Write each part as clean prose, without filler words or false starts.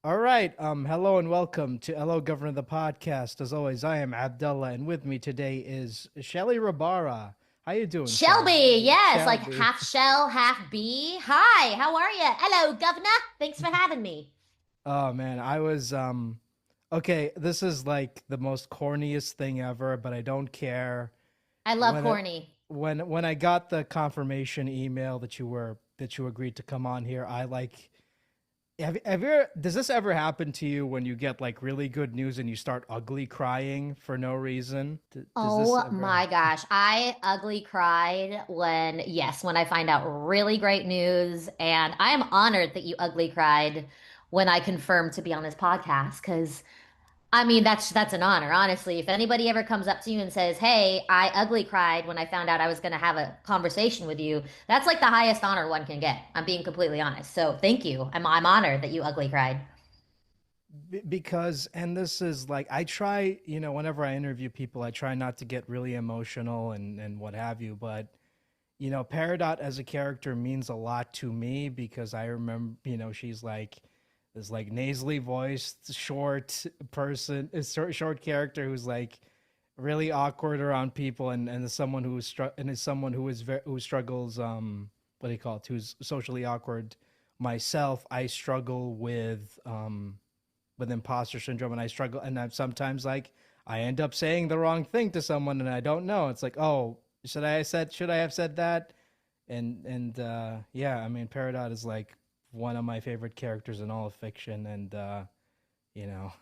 All right. Hello and welcome to Hello Governor the podcast. As always, I am Abdullah, and with me today is Shelly Rabara. How you doing, Shelly? Shelby, yes, like Shelby. half shell, half bee. Hi, how are you? Hello, governor. Thanks for having me. Oh man, I was okay, this is like the most corniest thing ever, but I don't care. I love When it, corny. when I got the confirmation email that you agreed to come on here, I like does this ever happen to you when you get like really good news and you start ugly crying for no reason? Does this Oh ever? my gosh, I ugly cried when I find out really great news. And I am honored that you ugly cried when I confirmed to be on this podcast because I mean, that's an honor, honestly. If anybody ever comes up to you and says, "Hey, I ugly cried when I found out I was going to have a conversation with you," that's like the highest honor one can get. I'm being completely honest. So, thank you. I'm honored that you ugly cried. Because and this is like I try, whenever I interview people, I try not to get really emotional and what have you, but Peridot as a character means a lot to me because I remember, she's like this like nasally voiced short person, a short character who's like really awkward around people and is someone who is someone who who struggles what do you call it, who's socially awkward. Myself, I struggle with imposter syndrome, and I struggle, and I'm sometimes like I end up saying the wrong thing to someone and I don't know. It's like, oh, should I have said that? And yeah, I mean Peridot is like one of my favorite characters in all of fiction, and you know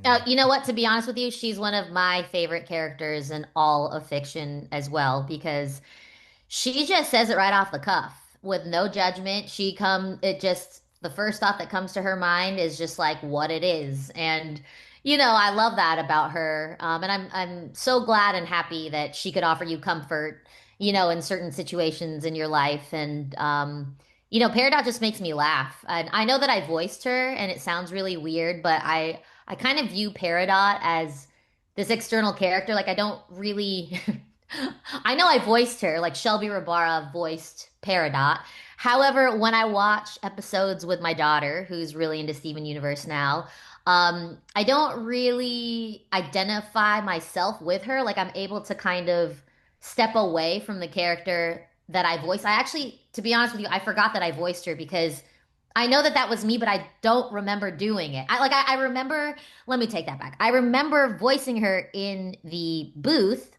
yeah. You know what? To be honest with you, she's one of my favorite characters in all of fiction as well because she just says it right off the cuff with no judgment. It just, the first thought that comes to her mind is just like what it is. And, I love that about her. And I'm so glad and happy that she could offer you comfort, in certain situations in your life. And, Peridot just makes me laugh. And I know that I voiced her and it sounds really weird, but I kind of view Peridot as this external character. Like I don't really I know I voiced her, like Shelby Rabara voiced Peridot. However, when I watch episodes with my daughter, who's really into Steven Universe now, I don't really identify myself with her. Like I'm able to kind of step away from the character that I voiced. I actually, to be honest with you, I forgot that I voiced her because I know that that was me, but I don't remember doing it. I remember, let me take that back. I remember voicing her in the booth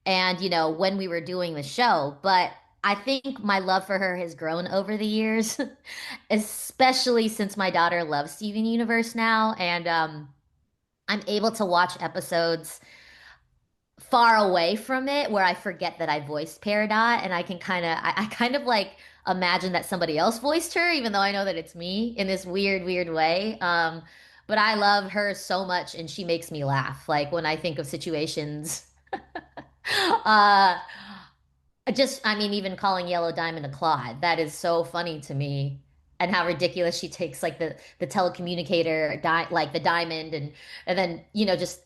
and when we were doing the show, but I think my love for her has grown over the years, especially since my daughter loves Steven Universe now, and I'm able to watch episodes far away from it where I forget that I voiced Peridot, and I kind of like imagine that somebody else voiced her, even though I know that it's me in this weird, weird way. But I love her so much, and she makes me laugh. Like when I think of situations. Uh, I mean, even calling Yellow Diamond a Claude, that is so funny to me. And how ridiculous she takes like the telecommunicator, like the diamond, and then just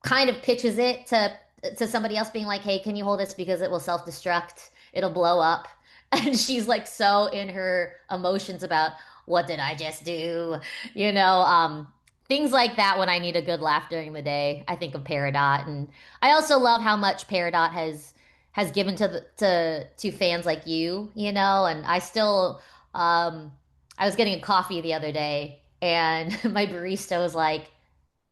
kind of pitches it to somebody else, being like, "Hey, can you hold this because it will self-destruct? It'll blow up." And she's like so in her emotions about what did I just do? You know, um, Things like that when I need a good laugh during the day, I think of Peridot. And I also love how much Peridot has given to fans like you, and um I was getting a coffee the other day and my barista was like,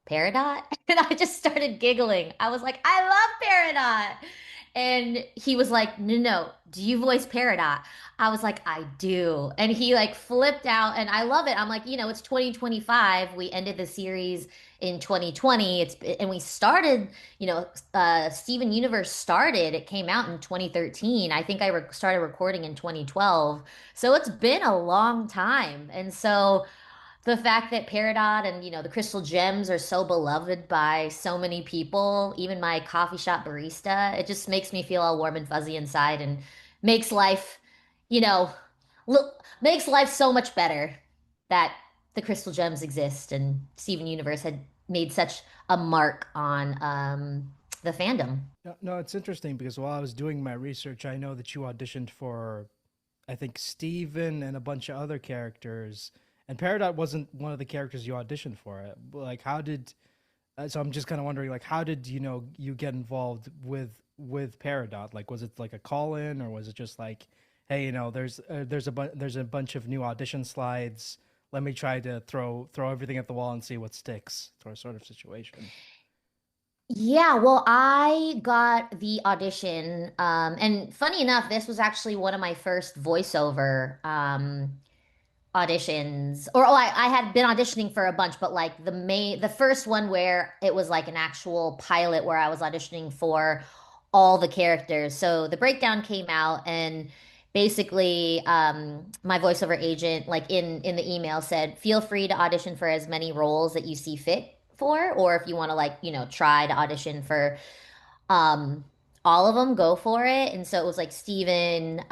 Peridot? And I just started giggling. I was like, I love Peridot. And he was like, no, no, do you voice Peridot? I was like, I do. And he like flipped out and I love it. I'm like, it's 2025. We ended the series in 2020. And we started, Steven Universe started, it came out in 2013. I think I started recording in 2012. So it's been a long time. And so the fact that Peridot and the Crystal Gems are so beloved by so many people, even my coffee shop barista, it just makes me feel all warm and fuzzy inside and makes life, you know, makes life so much better that the Crystal Gems exist and Steven Universe had made such a mark on the fandom. No, no, it's interesting because while I was doing my research, I know that you auditioned for, I think, Steven and a bunch of other characters. And Peridot wasn't one of the characters you auditioned for. Like, how did? So I'm just kind of wondering, like, how did you get involved with Peridot? Like, was it like a call in, or was it just like, hey, there's a bunch of new audition slides. Let me try to throw everything at the wall and see what sticks, sort of situation. Yeah, well, I got the audition, and funny enough, this was actually one of my first voiceover auditions. Or I had been auditioning for a bunch, but like the first one where it was like an actual pilot where I was auditioning for all the characters. So the breakdown came out, and basically, my voiceover agent, like in the email, said, feel free to audition for as many roles that you see fit for, or if you want to like try to audition for um all of them, go for it. And so it was like Steven,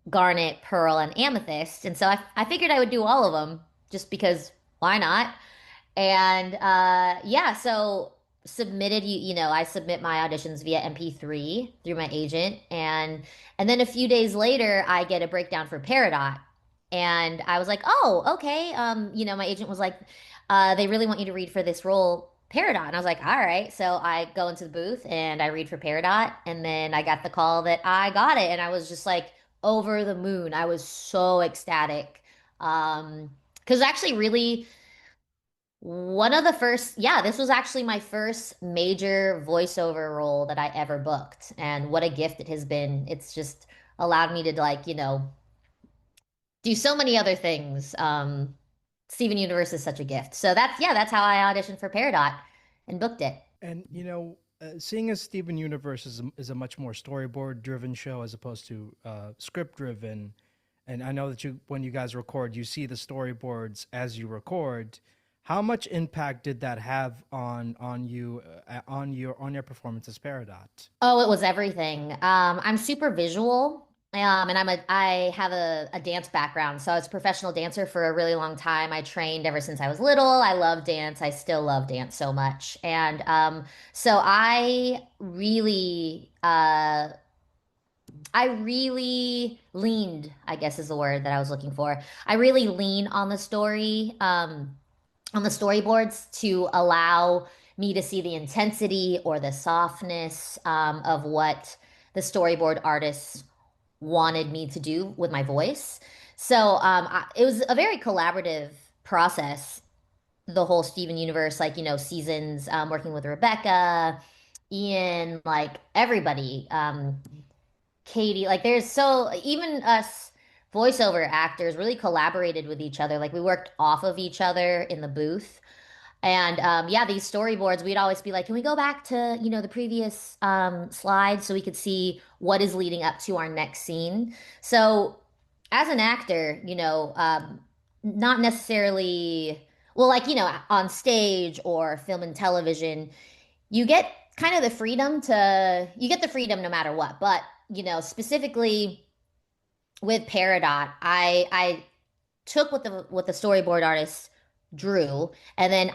garnet, pearl, and amethyst. And so I figured I would do all of them just because why not? And yeah, so submitted I submit my auditions via MP3 through my agent, and then a few days later I get a breakdown for Peridot. And I was like, "Oh, okay." My agent was like, they really want you to read for this role, Peridot. And I was like, "All right." So I go into the booth and I read for Peridot, and then I got the call that I got it, and I was just like over the moon. I was so ecstatic. Because actually really one of the first, yeah, this was actually my first major voiceover role that I ever booked. And what a gift it has been. It's just allowed me to, like, do so many other things. Steven Universe is such a gift. So that's how I auditioned for Peridot and booked it. And seeing as Steven Universe is a much more storyboard driven show as opposed to script driven, and I know that when you guys record, you see the storyboards as you record. How much impact did that have on you on your performance as Peridot? Oh, it was everything. I'm super visual. And I have a dance background. So I was a professional dancer for a really long time. I trained ever since I was little. I love dance. I still love dance so much. And so I really leaned, I guess is the word that I was looking for. I really lean on the story, on the storyboards to allow me to see the intensity or the softness of what the storyboard artists wanted me to do with my voice. So it was a very collaborative process, the whole Steven universe, like, seasons, working with Rebecca, Ian, like everybody, Katie, like there's so even us voiceover actors really collaborated with each other. Like we worked off of each other in the booth. And yeah, these storyboards, we'd always be like, can we go back to, the previous slide so we could see what is leading up to our next scene? So as an actor, not necessarily, well, like, on stage or film and television, you get kind of you get the freedom no matter what. But, specifically with Peridot, I took what the storyboard artists drew, and then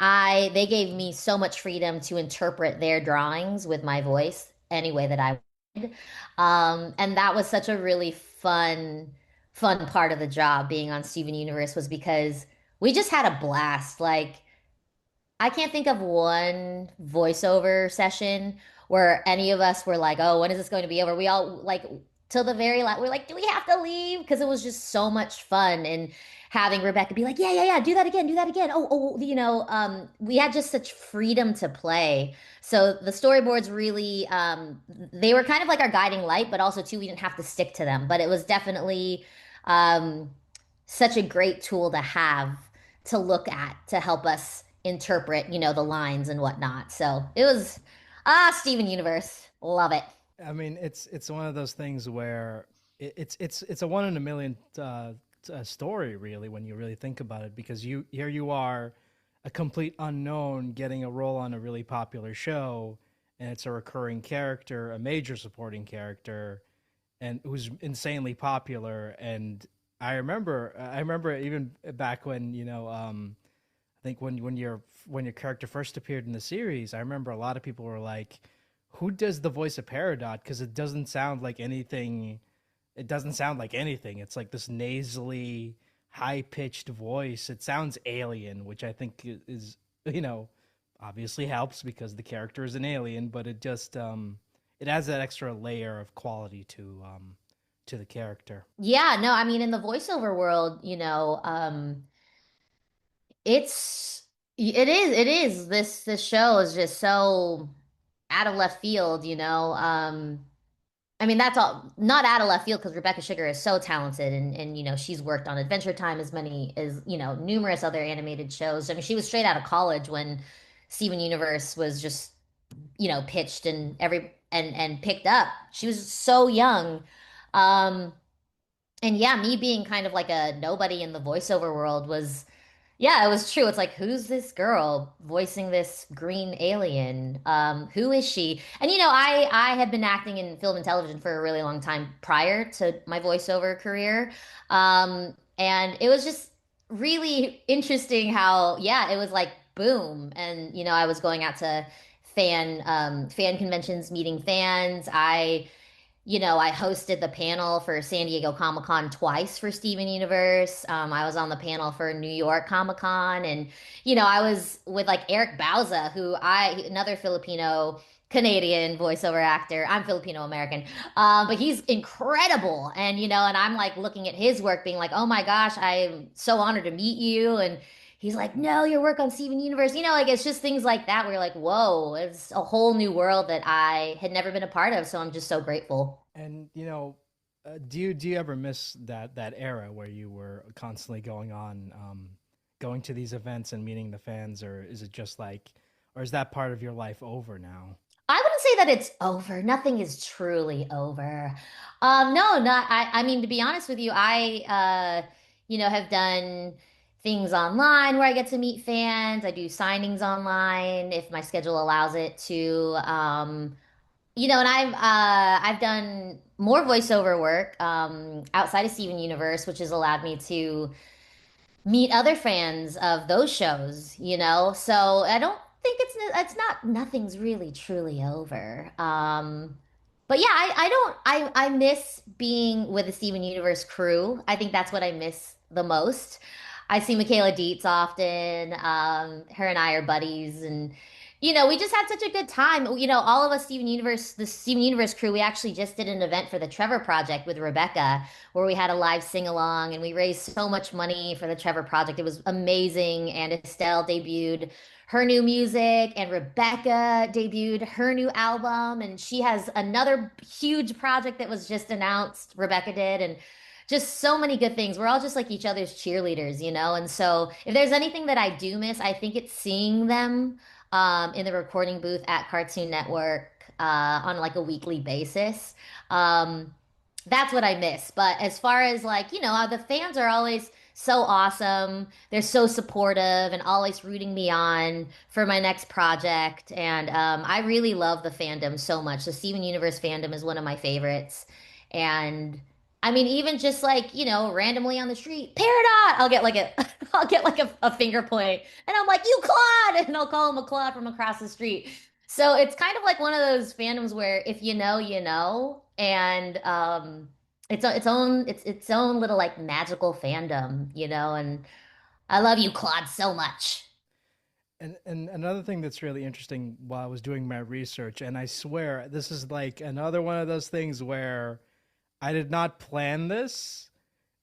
they gave me so much freedom to interpret their drawings with my voice any way that I wanted. And that was such a really fun part of the job being on Steven Universe, was because we just had a blast. Like I can't think of one voiceover session where any of us were like, "Oh, when is this going to be over?" We all like till the very last. We're like, "Do we have to leave?" Because it was just so much fun, and having Rebecca be like, "Yeah, yeah, yeah, do that again, do that again." Oh, oh, we had just such freedom to play. So the storyboards really, they were kind of like our guiding light, but also too, we didn't have to stick to them. But it was definitely um, such a great tool to have to look at to help us interpret, the lines and whatnot. So it was Steven Universe. Love it. I mean, it's one of those things where it's a one in a million story, really, when you really think about it, because you are a complete unknown getting a role on a really popular show, and it's a recurring character, a major supporting character, and who's insanely popular. And I remember even back when I think when your character first appeared in the series, I remember a lot of people were like, "Who does the voice of Peridot?" Because it doesn't sound like anything. It doesn't sound like anything. It's like this nasally, high pitched voice. It sounds alien, which I think is, you know, obviously helps because the character is an alien, but it just it adds that extra layer of quality to the character. Yeah, no, I mean in the voiceover world, it's this show is just so out of left field, you know. I mean, that's all not out of left field because Rebecca Sugar is so talented and she's worked on Adventure Time as many as, numerous other animated shows. I mean, she was straight out of college when Steven Universe was just, pitched and picked up. She was so young. Um, and yeah, me being kind of like a nobody in the voiceover world was, yeah, it was true. It's like, who's this girl voicing this green alien? Who is she? And I had been acting in film and television for a really long time prior to my voiceover career. And it was just really interesting how, yeah, it was like boom. And I was going out to fan conventions, meeting fans. I hosted the panel for San Diego Comic-Con twice for Steven Universe. I was on the panel for New York Comic-Con, and I was with like Eric Bauza, another Filipino Canadian voiceover actor. I'm Filipino-American, but he's incredible, and I'm like looking at his work, being like, oh my gosh, I'm so honored to meet you, and he's like, no, your work on Steven Universe, like it's just things like that where you're like, whoa, it's a whole new world that I had never been a part of. So I'm just so grateful. And do you ever miss that era where you were constantly going to these events and meeting the fans, or is it just like, or is that part of your life over now? I wouldn't say that it's over. Nothing is truly over. No, not I mean, to be honest with you, have done things online where I get to meet fans. I do signings online if my schedule allows it to. And I've done more voiceover work outside of Steven Universe, which has allowed me to meet other fans of those shows, So I don't think it's not nothing's really truly over. But yeah, I don't I miss being with the Steven Universe crew. I think that's what I miss the most. I see Michaela Dietz often. Her and I are buddies, and we just had such a good time. All of us the Steven Universe crew, we actually just did an event for the Trevor Project with Rebecca, where we had a live sing along and we raised so much money for the Trevor Project. It was amazing. And Estelle debuted her new music, and Rebecca debuted her new album. And she has another huge project that was just announced, Rebecca did. And just so many good things. We're all just like each other's cheerleaders, And so if there's anything that I do miss, I think it's seeing them in the recording booth at Cartoon Network on like a weekly basis. Um, that's what I miss. But as far as like, the fans are always so awesome. They're so supportive and always rooting me on for my next project. And I really love the fandom so much. The Steven Universe fandom is one of my favorites. And I mean, even just like, randomly on the street, Peridot, I'll get like a finger point, and I'm like, you Claude, and I'll call him a Claude from across the street. So it's kind of like one of those fandoms where if you know, you know, and its own little like magical fandom, and I love you, Claude, so much. And another thing that's really interesting while I was doing my research, and I swear this is like another one of those things where I did not plan this,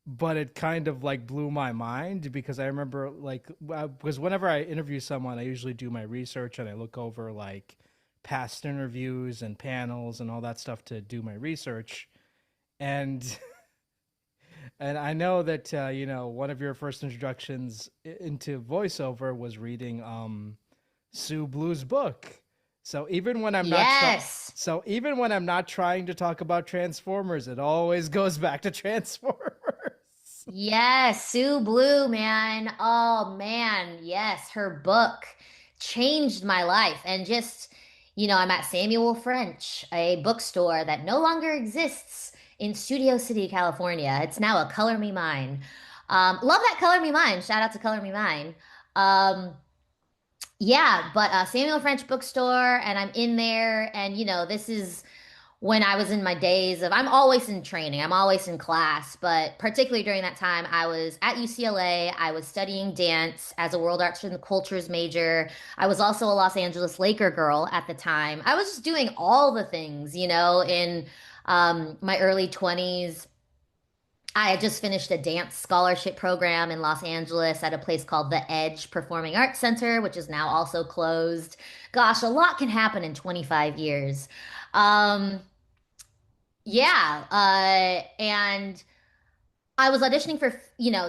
but it kind of like blew my mind because I remember like because whenever I interview someone, I usually do my research and I look over like past interviews and panels and all that stuff to do my research. And and I know that one of your first introductions into voiceover was reading Sue Blue's book. So even when I'm not trying, Yes. so even when I'm not trying to talk about Transformers, it always goes back to Transformers. Yes, Sue Blue, man. Oh man, yes, her book changed my life. And just, I'm at Samuel French, a bookstore that no longer exists in Studio City, California. It's now a Color Me Mine. Love that Color Me Mine. Shout out to Color Me Mine. Yeah, but Samuel French bookstore, and I'm in there, and this is when I was in my days of, I'm always in training, I'm always in class, but particularly during that time, I was at UCLA. I was studying dance as a world arts and cultures major. I was also a Los Angeles Laker girl at the time. I was just doing all the things, in my early 20s. I had just finished a dance scholarship program in Los Angeles at a place called the Edge Performing Arts Center, which is now also closed. Gosh, a lot can happen in 25 years. Um, yeah, and I was auditioning for,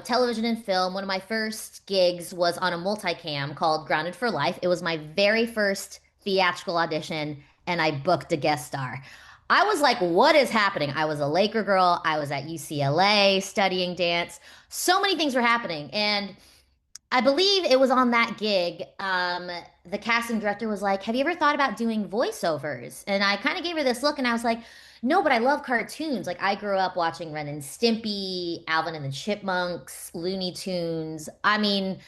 television and film. One of my first gigs was on a multicam called Grounded for Life. It was my very first theatrical audition, and I booked a guest star. I was like, what is happening? I was a Laker girl. I was at UCLA studying dance. So many things were happening. And I believe it was on that gig. The casting director was like, "Have you ever thought about doing voiceovers?" And I kind of gave her this look, and I was like, "No, but I love cartoons. Like I grew up watching Ren and Stimpy, Alvin and the Chipmunks, Looney Tunes. I mean,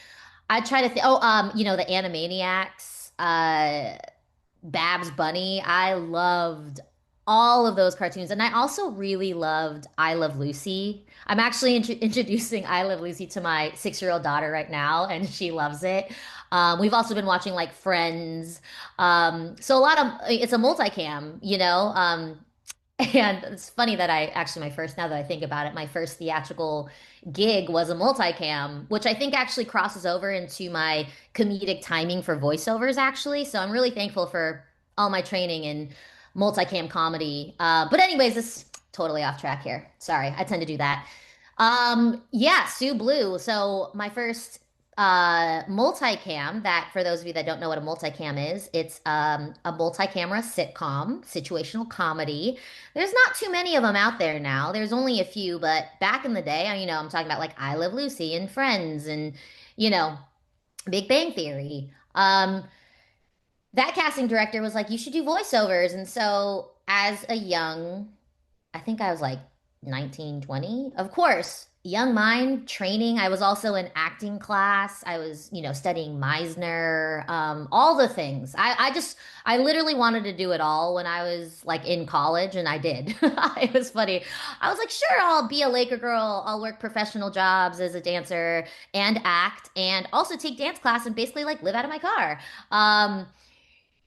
I try to think. Oh, the Animaniacs. Babs Bunny. I loved all of those cartoons. And I also really loved I Love Lucy. I'm actually introducing I Love Lucy to my 6-year-old daughter right now, and she loves it. We've also been watching like Friends. So a lot of it's a multicam, and it's funny that my first, now that I think about it, my first theatrical gig was a multicam, which I think actually crosses over into my comedic timing for voiceovers, actually. So I'm really thankful for all my training in multicam comedy. But anyways, this is totally off track here. Sorry, I tend to do that. Yeah, Sue Blue. So my first multicam, that for those of you that don't know what a multicam is, it's a multi-camera sitcom, situational comedy. There's not too many of them out there now. There's only a few, but back in the day, I'm talking about like I Love Lucy and Friends and, you know, Big Bang Theory. That casting director was like, you should do voiceovers. And so as a young, I think I was like 19, 20. Of course, young mind training. I was also in acting class. I was, studying Meisner, all the things. I literally wanted to do it all when I was like in college, and I did. It was funny. I was like, sure, I'll be a Laker girl. I'll work professional jobs as a dancer and act and also take dance class and basically like live out of my car.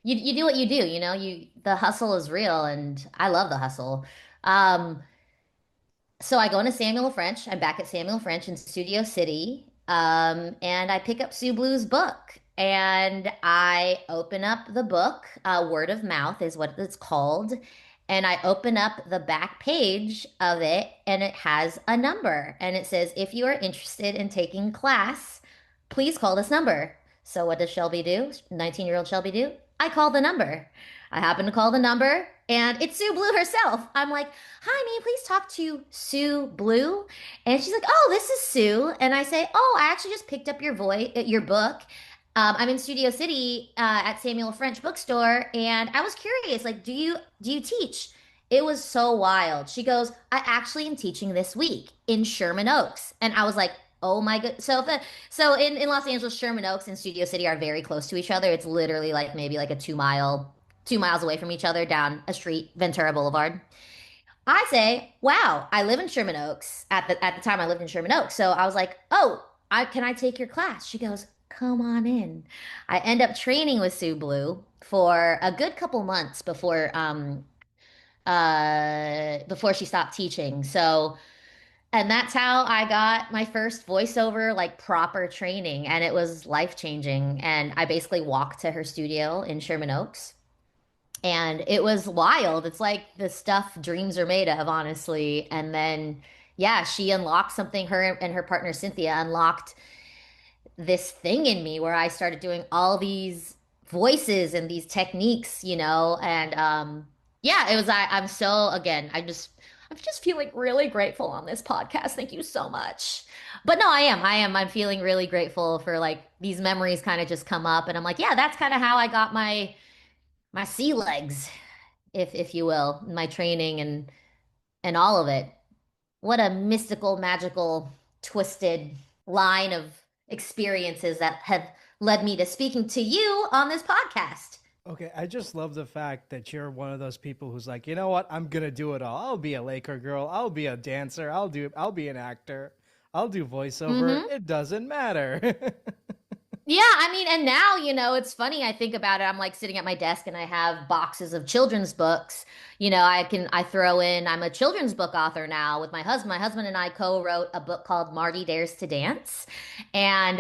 You do what you do, the hustle is real, and I love the hustle. Um, so I go into Samuel French. I'm back at Samuel French in Studio City. And I pick up Sue Blue's book and I open up the book. Word of Mouth is what it's called. And I open up the back page of it and it has a number. And it says, if you are interested in taking class, please call this number. So what does Shelby do? 19-year-old Shelby do? I call the number. I happen to call the number and it's Sue Blue herself. I'm like, hi, may you please talk to Sue Blue? And she's like, oh, this is Sue. And I say, oh, I actually just picked up your book. I'm in Studio City at Samuel French Bookstore, and I was curious, like, do you teach? It was so wild. She goes, I actually am teaching this week in Sherman Oaks, and I was like, oh my god. So in Los Angeles, Sherman Oaks and Studio City are very close to each other. It's literally like maybe like a 2 miles away from each other down a street, Ventura Boulevard. I say, wow, I live in Sherman Oaks. At the time I lived in Sherman Oaks. So I was like, oh, can I take your class? She goes, come on in. I end up training with Sue Blue for a good couple months before she stopped teaching. So, and that's how I got my first voiceover, like proper training, and it was life-changing. And I basically walked to her studio in Sherman Oaks. And it was wild. It's like the stuff dreams are made of, honestly. And then, yeah, she unlocked something, her and her partner Cynthia unlocked this thing in me where I started doing all these voices and these techniques, and yeah, it was I'm so again, I'm just feeling really grateful on this podcast. Thank you so much. But no, I'm feeling really grateful for like these memories kind of just come up and I'm like, yeah, that's kind of how I got my sea legs, if you will, my training and all of it. What a mystical, magical, twisted line of experiences that have led me to speaking to you on this podcast. Okay, I just love the fact that you're one of those people who's like, you know what? I'm gonna do it all. I'll be a Laker girl. I'll be a dancer. I'll be an actor. I'll do voiceover. Mm-hmm. It doesn't matter. Yeah, I mean, and now, it's funny. I think about it. I'm like sitting at my desk and I have boxes of children's books. I throw in, I'm a children's book author now with my husband. My husband and I co-wrote a book called Marty Dares to Dance. And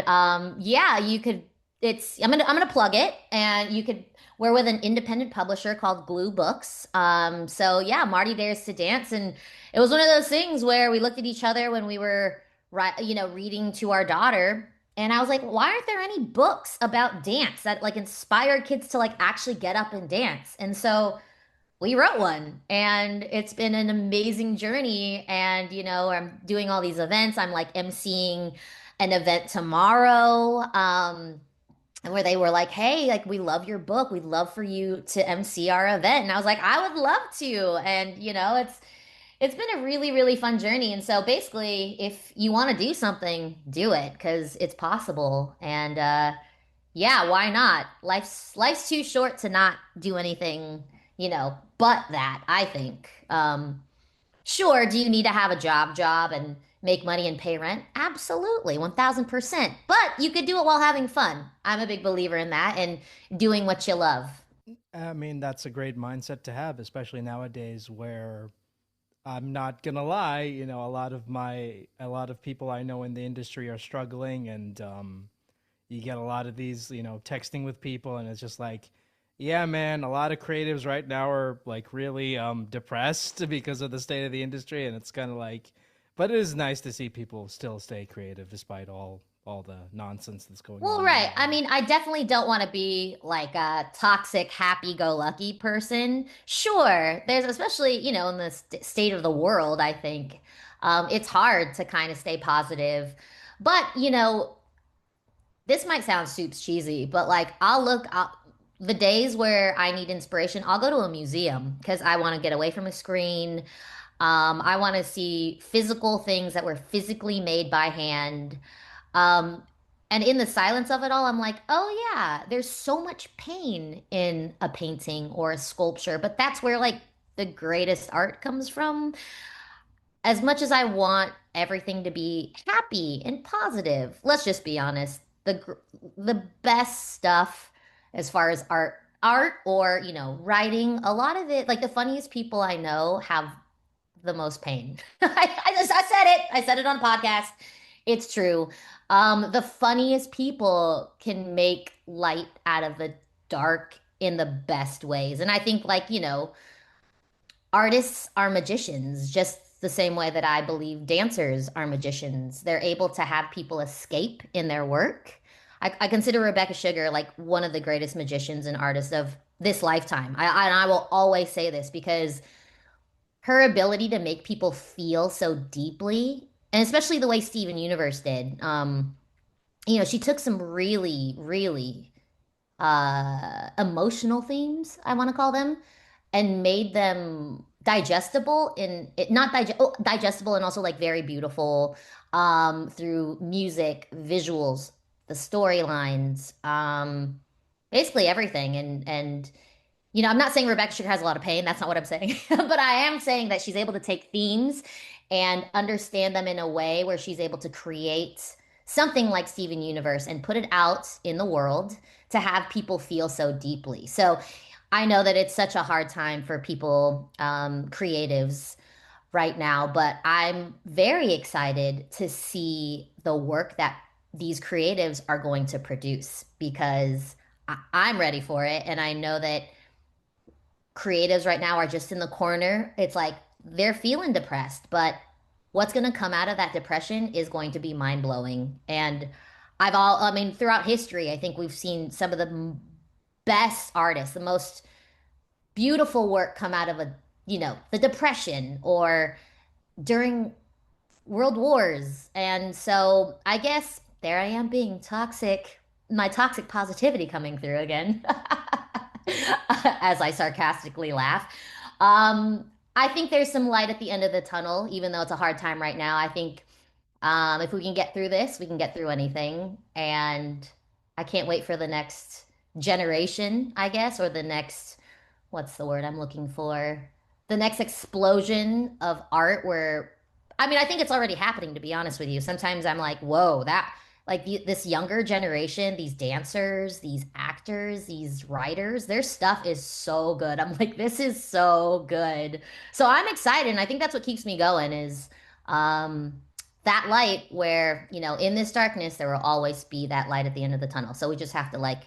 yeah, I'm gonna plug it and we're with an independent publisher called Blue Books. So yeah, Marty Dares to Dance. And it was one of those things where we looked at each other when we were, reading to our daughter. And I was like, why aren't there any books about dance that like inspire kids to like actually get up and dance? And so we wrote one and it's been an amazing journey. And, I'm doing all these events. I'm like emceeing an event tomorrow. And where they were like, hey, like we love your book. We'd love for you to MC our event. And I was like, I would love to. And, it's been a really, really fun journey. And so basically, if you want to do something, do it because it's possible. And yeah, why not? Life's too short to not do anything, but that, I think. Sure, do you need to have a job and make money and pay rent? Absolutely, 1000%. But you could do it while having fun. I'm a big believer in that and doing what you love. I mean, that's a great mindset to have, especially nowadays where I'm not gonna lie, a lot of people I know in the industry are struggling, and you get a lot of these, texting with people, and it's just like, yeah, man, a lot of creatives right now are like really depressed because of the state of the industry, and it's kind of like, but it is nice to see people still stay creative despite all the nonsense that's going Well, on in the right. I world. mean, I definitely don't want to be like a toxic, happy-go-lucky person. Sure, there's especially, in the state of the world, I think it's hard to kind of stay positive. But, this might sound soups cheesy, but like the days where I need inspiration, I'll go to a museum because I want to get away from a screen. I want to see physical things that were physically made by hand. Um, and in the silence of it all, I'm like, oh yeah, there's so much pain in a painting or a sculpture, but that's where like the greatest art comes from. As much as I want everything to be happy and positive, let's just be honest, the best stuff as far as art or, writing, a lot of it, like the funniest people I know have the most pain. I said it. I said it on a podcast. It's true. The funniest people can make light out of the dark in the best ways. And I think like, artists are magicians, just the same way that I believe dancers are magicians. They're able to have people escape in their work. I consider Rebecca Sugar like one of the greatest magicians and artists of this lifetime. And I will always say this because her ability to make people feel so deeply, and especially the way Steven Universe did. She took some really, really emotional themes, I want to call them, and made them digestible in it not digestible and also like very beautiful through music, visuals, the storylines, basically everything. And I'm not saying Rebecca Sugar has a lot of pain. That's not what I'm saying. But I am saying that she's able to take themes and understand them in a way where she's able to create something like Steven Universe and put it out in the world to have people feel so deeply. So I know that it's such a hard time for people, creatives right now, but I'm very excited to see the work that these creatives are going to produce because I'm ready for it. And I know that creatives right now are just in the corner. It's like they're feeling depressed, but what's going to come out of that depression is going to be mind blowing. And I mean, throughout history, I think we've seen some of the best artists, the most beautiful work come out of the depression or during world wars. And so I guess there I am being toxic, my toxic positivity coming through again. As I sarcastically laugh. I think there's some light at the end of the tunnel, even though it's a hard time right now. I think if we can get through this, we can get through anything. And I can't wait for the next generation, I guess, or the next, what's the word I'm looking for? The next explosion of art where, I mean, I think it's already happening, to be honest with you. Sometimes I'm like, whoa, that, like this younger generation, these dancers, these actors, these writers, their stuff is so good. I'm like, this is so good. So I'm excited. And I think that's what keeps me going is, um, that light where, in this darkness, there will always be that light at the end of the tunnel. So we just have to like,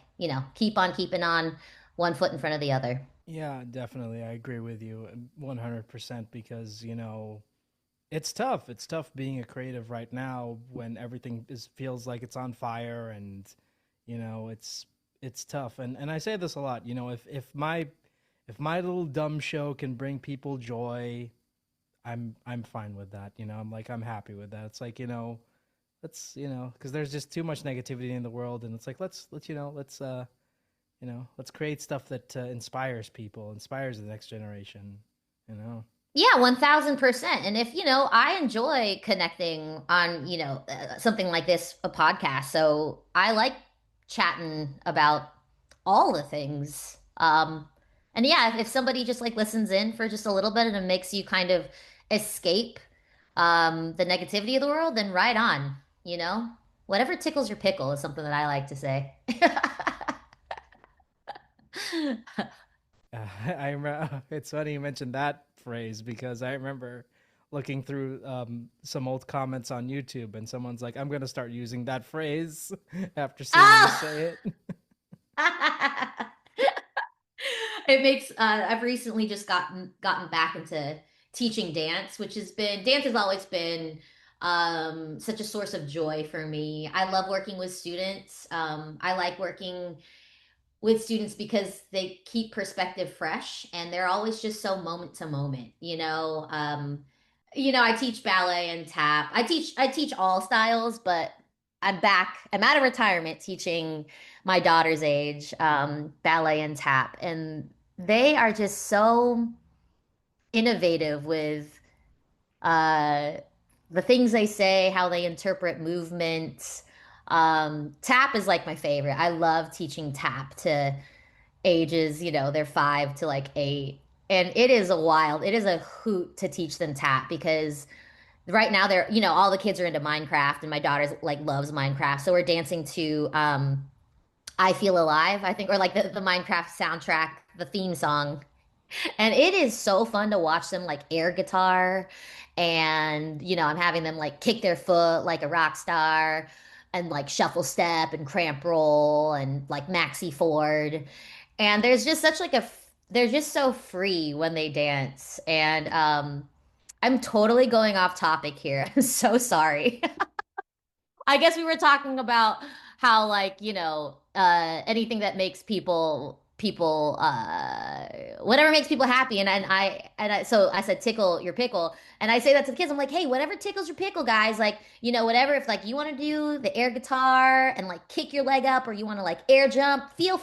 keep on keeping on one foot in front of the other. Yeah, definitely. I agree with you 100% because, it's tough. It's tough being a creative right now when everything feels like it's on fire and it's tough. And I say this a lot, if my little dumb show can bring people joy, I'm fine with that. I'm happy with that. It's like, let's, cuz there's just too much negativity in the world and it's like let's create stuff that inspires people, inspires the next generation, you know. Yeah, 1000%. And if, I enjoy connecting on, something like this, a podcast. So I like chatting about all the things. And yeah, if somebody just like listens in for just a little bit and it makes you kind of escape the negativity of the world, then right on, you know? Whatever tickles your pickle is something that I like to say. It's funny you mentioned that phrase because I remember looking through some old comments on YouTube and someone's like, I'm going to start using that phrase after seeing you Ah! say it. It makes I've recently just gotten back into teaching dance, which has been dance has always been such a source of joy for me. I love working with students. I like working with students because they keep perspective fresh and they're always just so moment to moment, I teach ballet and tap. I teach all styles, but I'm out of retirement teaching my daughter's age ballet and tap, and they are just so innovative with uh the things they say, how they interpret movement. Tap is like my favorite. I love teaching tap to ages, they're 5 to like 8. And it is a hoot to teach them tap because right now they're, all the kids are into Minecraft and my daughter's like loves Minecraft. So we're dancing to I Feel Alive, I think, or like the Minecraft soundtrack, the theme song. And it is so fun to watch them like air guitar and I'm having them like kick their foot like a rock star and like shuffle step and cramp roll and like maxi Ford. And there's just such like they're just so free when they dance. And I'm totally going off topic here. I'm so sorry. I guess we were talking about how like, anything that makes people whatever makes people happy and I so I said tickle your pickle and I say that to the kids. I'm like, "Hey, whatever tickles your pickle, guys. Like, whatever if like you want to do the air guitar and like kick your leg up or you want to like air jump, feel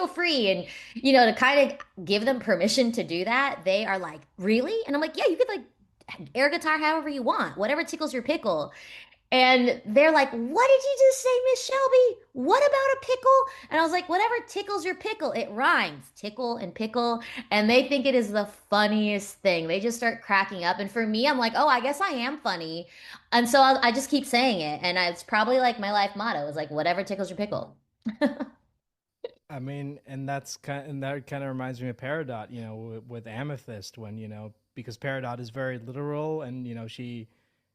free." And to kind of give them permission to do that. They are like, "Really?" And I'm like, "Yeah, you could like air guitar however you want. Whatever tickles your pickle." And they're like, "What did you just say, Miss Shelby? What about a pickle?" And I was like, "Whatever tickles your pickle. It rhymes. Tickle and pickle." And they think it is the funniest thing. They just start cracking up. And for me, I'm like, "Oh, I guess I am funny." And so I just keep saying it. And it's probably like my life motto is like, whatever tickles your pickle. I mean, and that kind of reminds me of Peridot, with Amethyst when, because Peridot is very literal and, she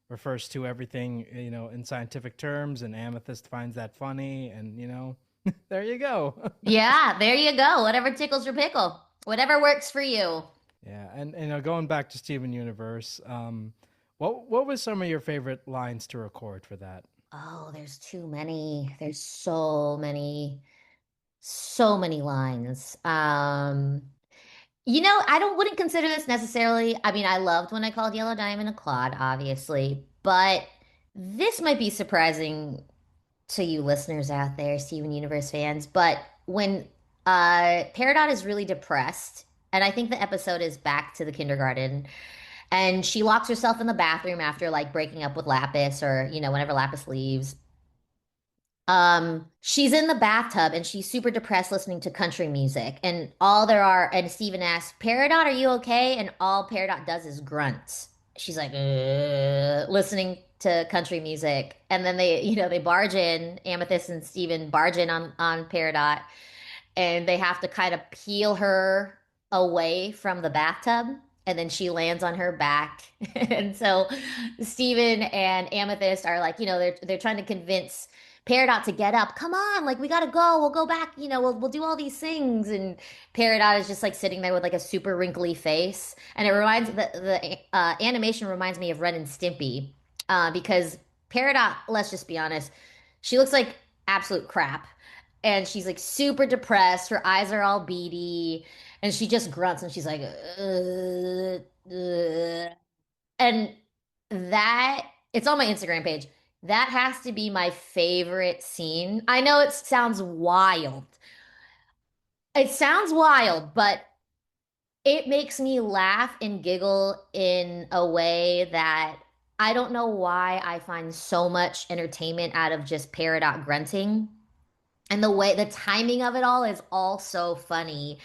refers to everything, in scientific terms and Amethyst finds that funny and, there you go. Yeah, there you go. Whatever tickles your pickle. Whatever works for you. Yeah, and going back to Steven Universe, what was some of your favorite lines to record for that? Oh, there's too many. There's so many lines. I don't wouldn't consider this necessarily. I mean, I loved when I called Yellow Diamond a clod, obviously, but this might be surprising to you listeners out there, Steven Universe fans. But when Peridot is really depressed, and I think the episode is back to the kindergarten, and she locks herself in the bathroom after like breaking up with Lapis, or whenever Lapis leaves. She's in the bathtub and she's super depressed listening to country music. And all there are, and Steven asks, Peridot, are you okay? And all Peridot does is grunt. She's like, listening to country music. And then they barge in, Amethyst and Steven barge in on Peridot, and they have to kind of peel her away from the bathtub. And then she lands on her back. And so Steven and Amethyst are like, they're trying to convince Peridot to get up. Come on, like we gotta go. We'll go back. We'll do all these things. And Peridot is just like sitting there with like a super wrinkly face, and it reminds the animation reminds me of Ren and Stimpy, because Peridot, let's just be honest, she looks like absolute crap, and she's like super depressed. Her eyes are all beady, and she just grunts and she's like, and that it's on my Instagram page. That has to be my favorite scene. I know it sounds wild. It sounds wild, but it makes me laugh and giggle in a way that I don't know why I find so much entertainment out of just Peridot grunting. And the timing of it all is also funny.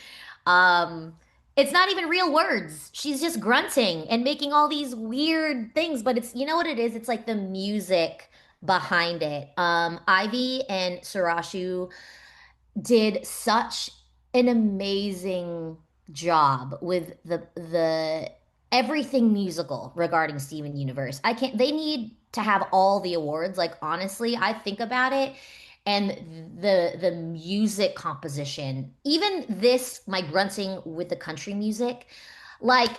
Um, it's not even real words. She's just grunting and making all these weird things, but it's, you know what it is? It's like the music behind it. Ivy and Surashu did such an amazing job with the everything musical regarding Steven Universe. I can't They need to have all the awards. Like honestly, I think about it, and the music composition, even this my grunting with the country music, like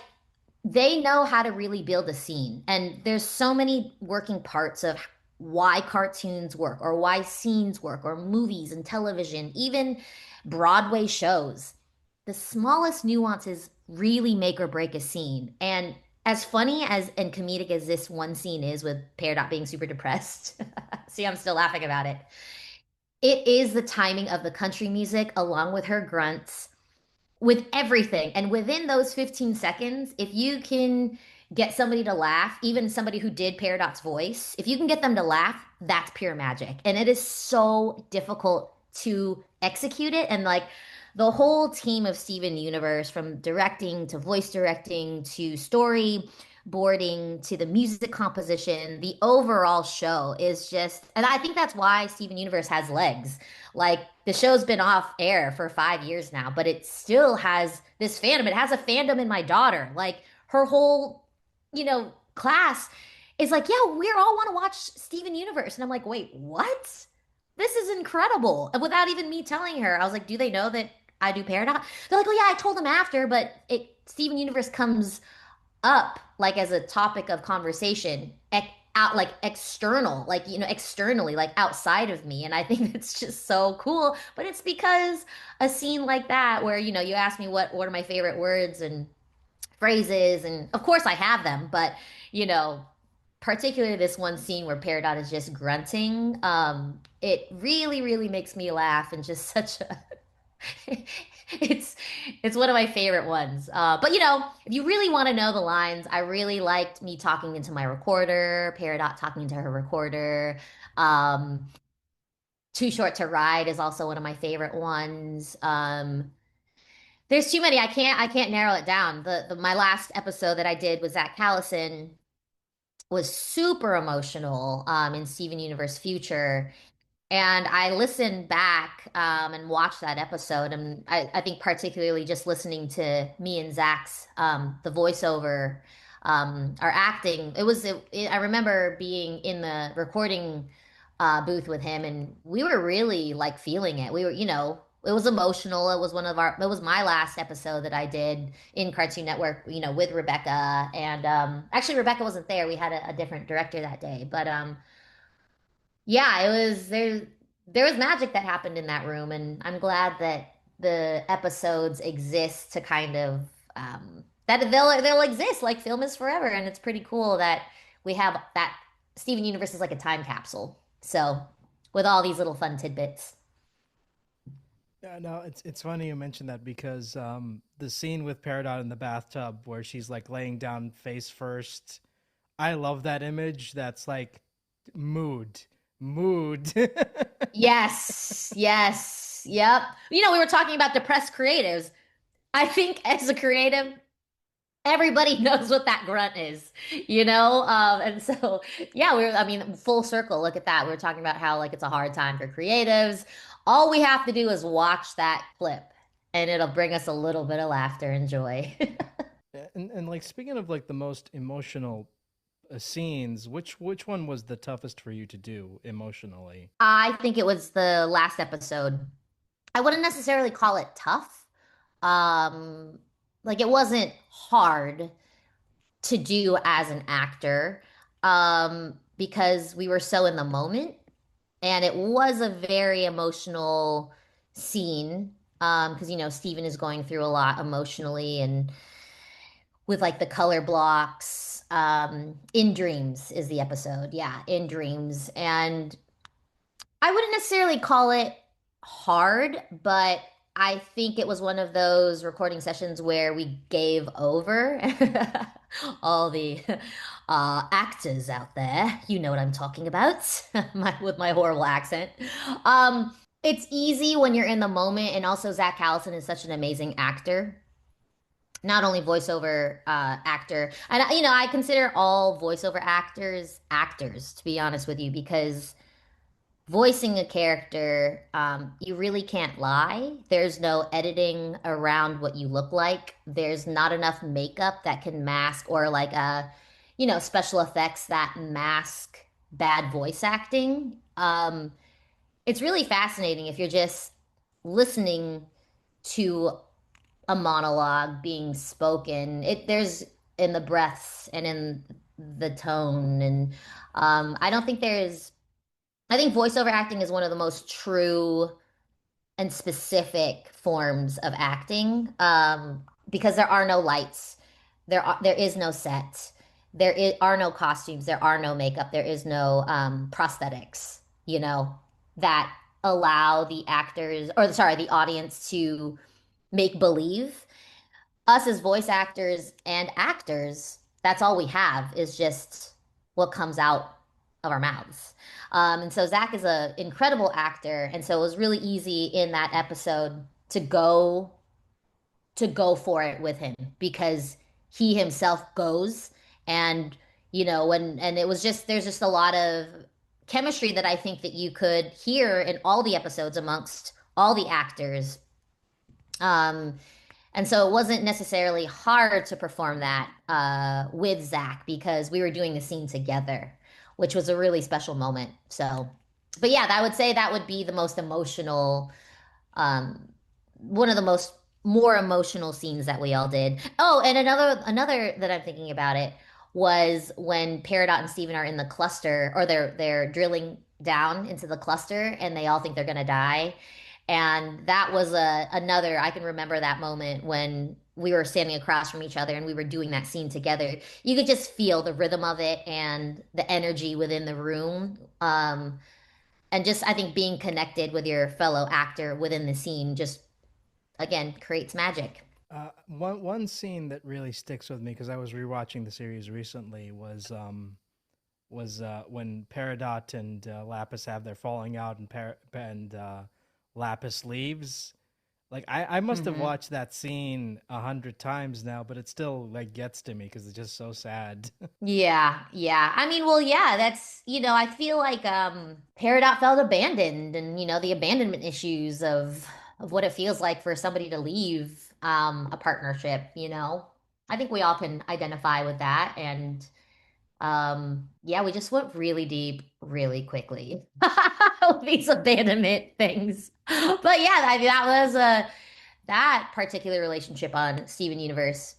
they know how to really build a scene. And there's so many working parts of why cartoons work or why scenes work or movies and television, even Broadway shows. The smallest nuances really make or break a scene. And as funny as and comedic as this one scene is with Peridot being super depressed, see, I'm still laughing about it. It is the timing of the country music along with her grunts, with everything. And within those 15 seconds, if you can get somebody to laugh, even somebody who did Peridot's voice, if you can get them to laugh, that's pure magic. And it is so difficult to execute it. And like the whole team of Steven Universe, from directing to voice directing to story boarding to the music composition, the overall show is just, and I think that's why Steven Universe has legs. Like the show's been off air for 5 years now, but it still has this fandom. It has a fandom in my daughter. Like her whole, class is like, yeah, we all want to watch Steven Universe. And I'm like, wait, what? This is incredible. And without even me telling her, I was like, do they know that I do Peridot? They're like, oh yeah, I told them after, but Steven Universe comes up like as a topic of conversation out like external, like externally, like outside of me. And I think it's just so cool. But it's because a scene like that where you ask me what are my favorite words and phrases, and of course I have them, but you know particularly this one scene where Peridot is just grunting, it really really makes me laugh, and just such a it's it's one of my favorite ones. But if you really want to know the lines, I really liked me talking into my recorder, Peridot talking into her recorder. Um, Too Short to Ride is also one of my favorite ones. There's too many. I can't narrow it down. My last episode that I did with Zach Callison was super emotional, in Steven Universe Future. And I listened back, and watched that episode, and I think particularly just listening to me and Zach's, the voiceover, our acting. I remember being in the recording booth with him, and we were really like feeling it. We were, it was emotional. It was my last episode that I did in Cartoon Network, with Rebecca. And actually, Rebecca wasn't there. We had a different director that day, but yeah, it was there was magic that happened in that room, and I'm glad that the episodes exist to kind of, that they'll exist like film is forever, and it's pretty cool that we have that. Steven Universe is like a time capsule. So with all these little fun tidbits. Yeah, no, it's funny you mentioned that because the scene with Peridot in the bathtub where she's like laying down face first, I love that image. That's like mood. Mood. Yes, yes, yep. We were talking about depressed creatives. I think as a creative, everybody knows what that grunt is, and so yeah, I mean, full circle. Look at that. We were talking about how like it's a hard time for creatives. All we have to do is watch that clip, and it'll bring us a little bit of laughter and joy. And like speaking of like the most emotional scenes, which one was the toughest for you to do emotionally? I think it was the last episode. I wouldn't necessarily call it tough. Um, like it wasn't hard to do as an actor, because we were so in the moment, and it was a very emotional scene. Because Steven is going through a lot emotionally, and with like the color blocks. In Dreams is the episode. Yeah, In Dreams. And I wouldn't necessarily call it hard, but I think it was one of those recording sessions where we gave over. All the actors out there, you know what I'm talking about, with my horrible accent. It's easy when you're in the moment, and also Zach Callison is such an amazing actor, not only voiceover actor, and I consider all voiceover actors actors, to be honest with you, because voicing a character, you really can't lie. There's no editing around what you look like. There's not enough makeup that can mask, or like special effects that mask bad voice acting. It's really fascinating if you're just listening to a monologue being spoken. There's in the breaths and in the tone, and I don't think there's. I think voiceover acting is one of the most true and specific forms of acting, because there are no lights, there is no set, are no costumes, there are no makeup, there is no prosthetics, that allow the actors, or sorry, the audience to make believe. Us as voice actors and actors, that's all we have is just what comes out of our mouths. And so Zach is an incredible actor, and so it was really easy in that episode to go for it with him, because he himself goes, and and it was just there's just a lot of chemistry that I think that you could hear in all the episodes amongst all the actors. Um, and so it wasn't necessarily hard to perform that with Zach, because we were doing the scene together, which was a really special moment. So, but yeah, I would say that would be the most emotional, um, one of the most more emotional scenes that we all did. Oh, and another that I'm thinking about it was when Peridot and Steven are in the cluster, or they're drilling down into the cluster, and they all think they're gonna die. And that was another, I can remember that moment when we were standing across from each other and we were doing that scene together. You could just feel the rhythm of it and the energy within the room. And just, I think, being connected with your fellow actor within the scene just, again, creates magic. One scene that really sticks with me because I was rewatching the series recently was when Peridot and Lapis have their falling out, and Lapis leaves. Like I must have Hmm. watched that scene 100 times now, but it still like gets to me because it's just so sad. Yeah, yeah. I mean, well, yeah, I feel like Peridot felt abandoned, and the abandonment issues of what it feels like for somebody to leave a partnership. I think we all can identify with that, and yeah, we just went really deep really quickly with these abandonment things. But yeah, that was that particular relationship on Steven Universe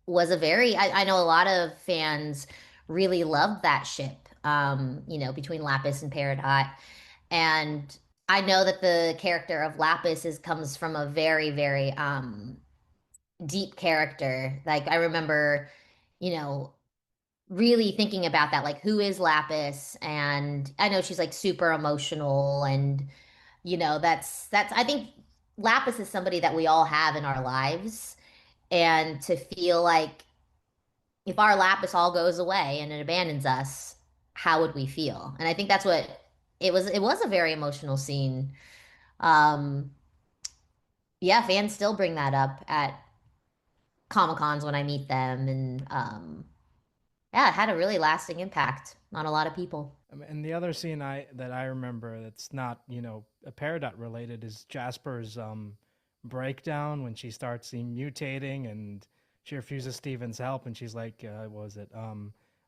was a very I know a lot of fans really loved that ship, between Lapis and Peridot. And I know that the character of Lapis comes from a very, very deep character. Like I remember, you know, really thinking about that, like who is Lapis? And I know she's like super emotional, and that's I think Lapis is somebody that we all have in our lives. And to feel like if our Lapis all goes away and it abandons us, how would we feel? And I think that's what it was a very emotional scene. Um, yeah, fans still bring that up at Comic Cons when I meet them, and yeah, it had a really lasting impact on a lot of people. I mean, and the other scene that I remember that's not, a Peridot related is Jasper's breakdown when she starts mutating and she refuses Steven's help and she's like, what was it?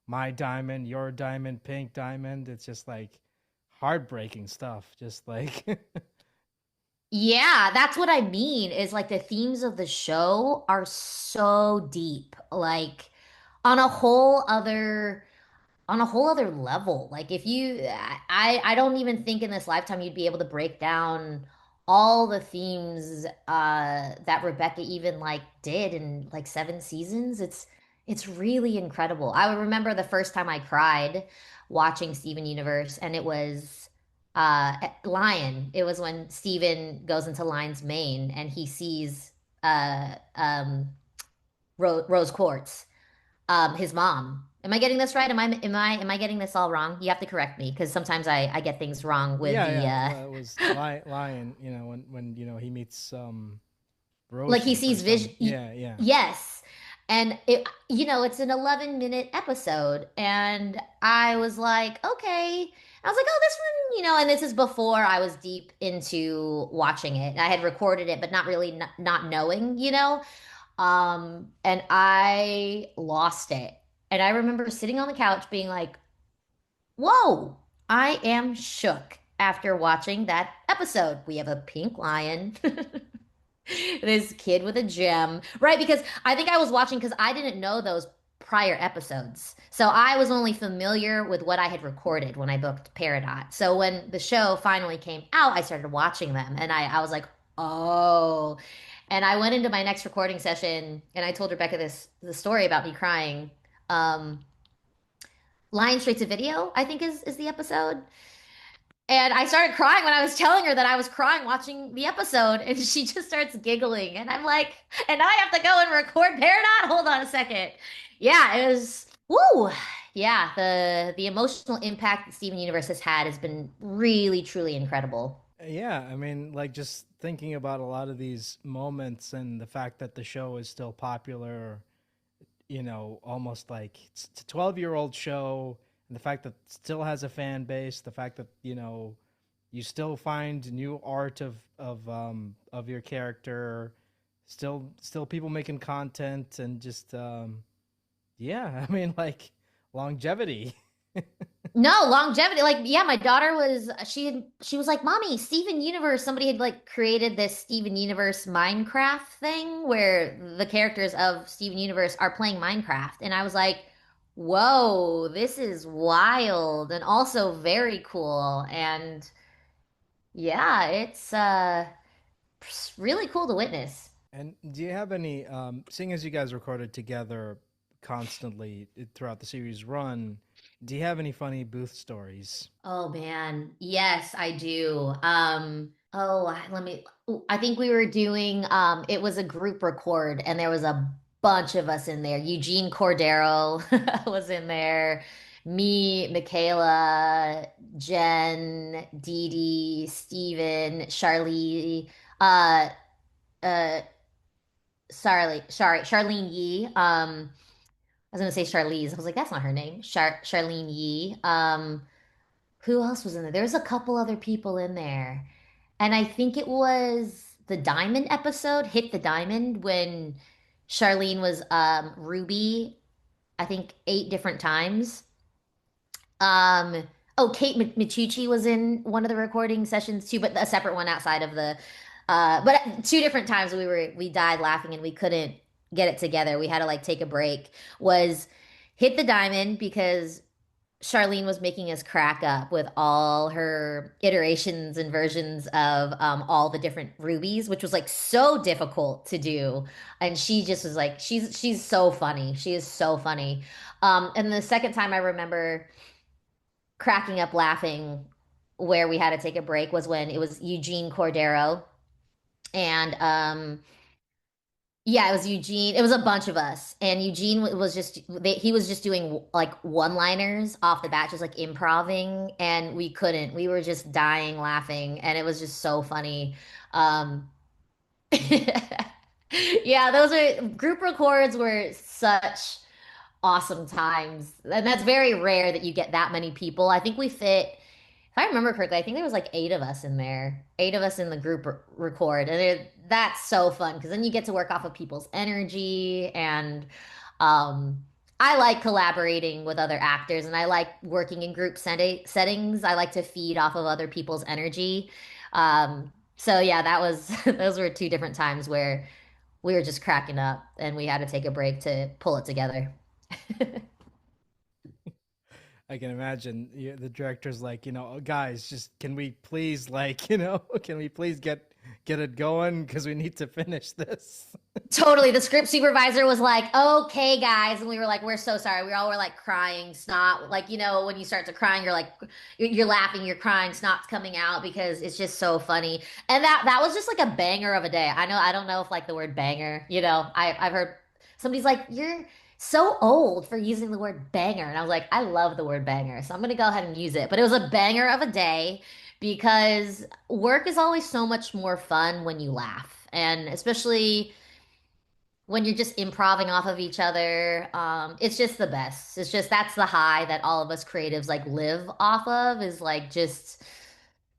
My diamond, your diamond, pink diamond. It's just like heartbreaking stuff. Just like Yeah, that's what I mean is like the themes of the show are so deep, like on a whole other on a whole other level. Like if you I don't even think in this lifetime you'd be able to break down all the themes that Rebecca even like did in like 7 seasons. It's really incredible. I would remember the first time I cried watching Steven Universe, and it was Lion. It was when Steven goes into Lion's mane and he sees Rose Quartz, his mom. Am I getting this right? Am I getting this all wrong? You have to correct me because sometimes I get things wrong with yeah, the yeah. It was Lion, when he meets Rose like for he the sees first vision. time. Yeah, yeah. Yes. And it's an 11-minute episode. And I was like, okay. I was like, oh, this one, and this is before I was deep into watching it. I had recorded it, but not really not knowing. And I lost it. And I remember sitting on the couch being like, whoa, I am shook after watching that episode. We have a pink lion. This kid with a gem, right? Because I think I was watching because I didn't know those prior episodes. So I was only familiar with what I had recorded when I booked Peridot. So when the show finally came out, I started watching them and I was like, oh. And I went into my next recording session and I told Rebecca the story about me crying. Um, Lion Straight to Video, I think is the episode. And I started crying when I was telling her that I was crying watching the episode, and she just starts giggling. And I'm like, and I have to go and record Peridot? Hold on a second. Yeah, it was woo. Yeah, the emotional impact that Steven Universe has been really, truly incredible. Yeah, I mean, like just thinking about a lot of these moments and the fact that the show is still popular, almost like it's a 12-year-old show, and the fact that it still has a fan base, the fact that, you still find new art of your character, still people making content and just yeah, I mean like longevity. No, longevity. Like, yeah, my daughter was she was like, "Mommy, Steven Universe." Somebody had like created this Steven Universe Minecraft thing where the characters of Steven Universe are playing Minecraft. And I was like, "Whoa, this is wild and also very cool." And yeah, it's really cool to witness. And do you have any, seeing as you guys recorded together constantly throughout the series run, do you have any funny booth stories? Oh man, yes, I do. Let me. I think we were doing. It was a group record, and there was a bunch of us in there. Eugene Cordero was in there. Me, Michaela, Jen, Dee Dee, Steven, Charlie, uh, uh, Charlene Yee. I was gonna say Charlize. I was like, that's not her name. Charlene Yee. Who else was in there? There's a couple other people in there. And I think it was the Diamond episode, Hit the Diamond, when Charlene was Ruby, I think 8 different times. Kate Michucci was in one of the recording sessions too, but a separate one outside of the but 2 different times we died laughing and we couldn't get it together. We had to like take a break. Was Hit the Diamond because Charlene was making us crack up with all her iterations and versions of all the different rubies, which was like so difficult to do. And she just was like, she's so funny. She is so funny. And the second time I remember cracking up laughing where we had to take a break was when it was Eugene Cordero and Yeah, it was Eugene. It was a bunch of us, and Eugene was just he was just doing like one-liners off the bat, just like improving, and we couldn't. We were just dying laughing, and it was just so funny. Um, yeah, those are group records were such awesome times, and that's very rare that you get that many people. I think we fit. If I remember correctly, I think there was like eight of us in there, eight of us in the group record, and that's so fun because then you get to work off of people's energy, and um, I like collaborating with other actors, and I like working in group settings. I like to feed off of other people's energy. So yeah, that was those were two different times where we were just cracking up, and we had to take a break to pull it together. I can imagine the director's like, guys, just can we please, like, can we please get it going because we need to finish this. Totally. The script supervisor was like, okay, guys. And we were like, we're so sorry. We all were like crying, snot. Like, when you start to crying, you're like, you're laughing, you're crying, snot's coming out because it's just so funny. And that was just like a banger of a day. I don't know if like the word banger, I've heard somebody's like, you're so old for using the word banger. And I was like, I love the word banger. So I'm going to go ahead and use it. But it was a banger of a day because work is always so much more fun when you laugh. And especially when you're just improving off of each other, it's just the best. It's just that's the high that all of us creatives like live off of is like just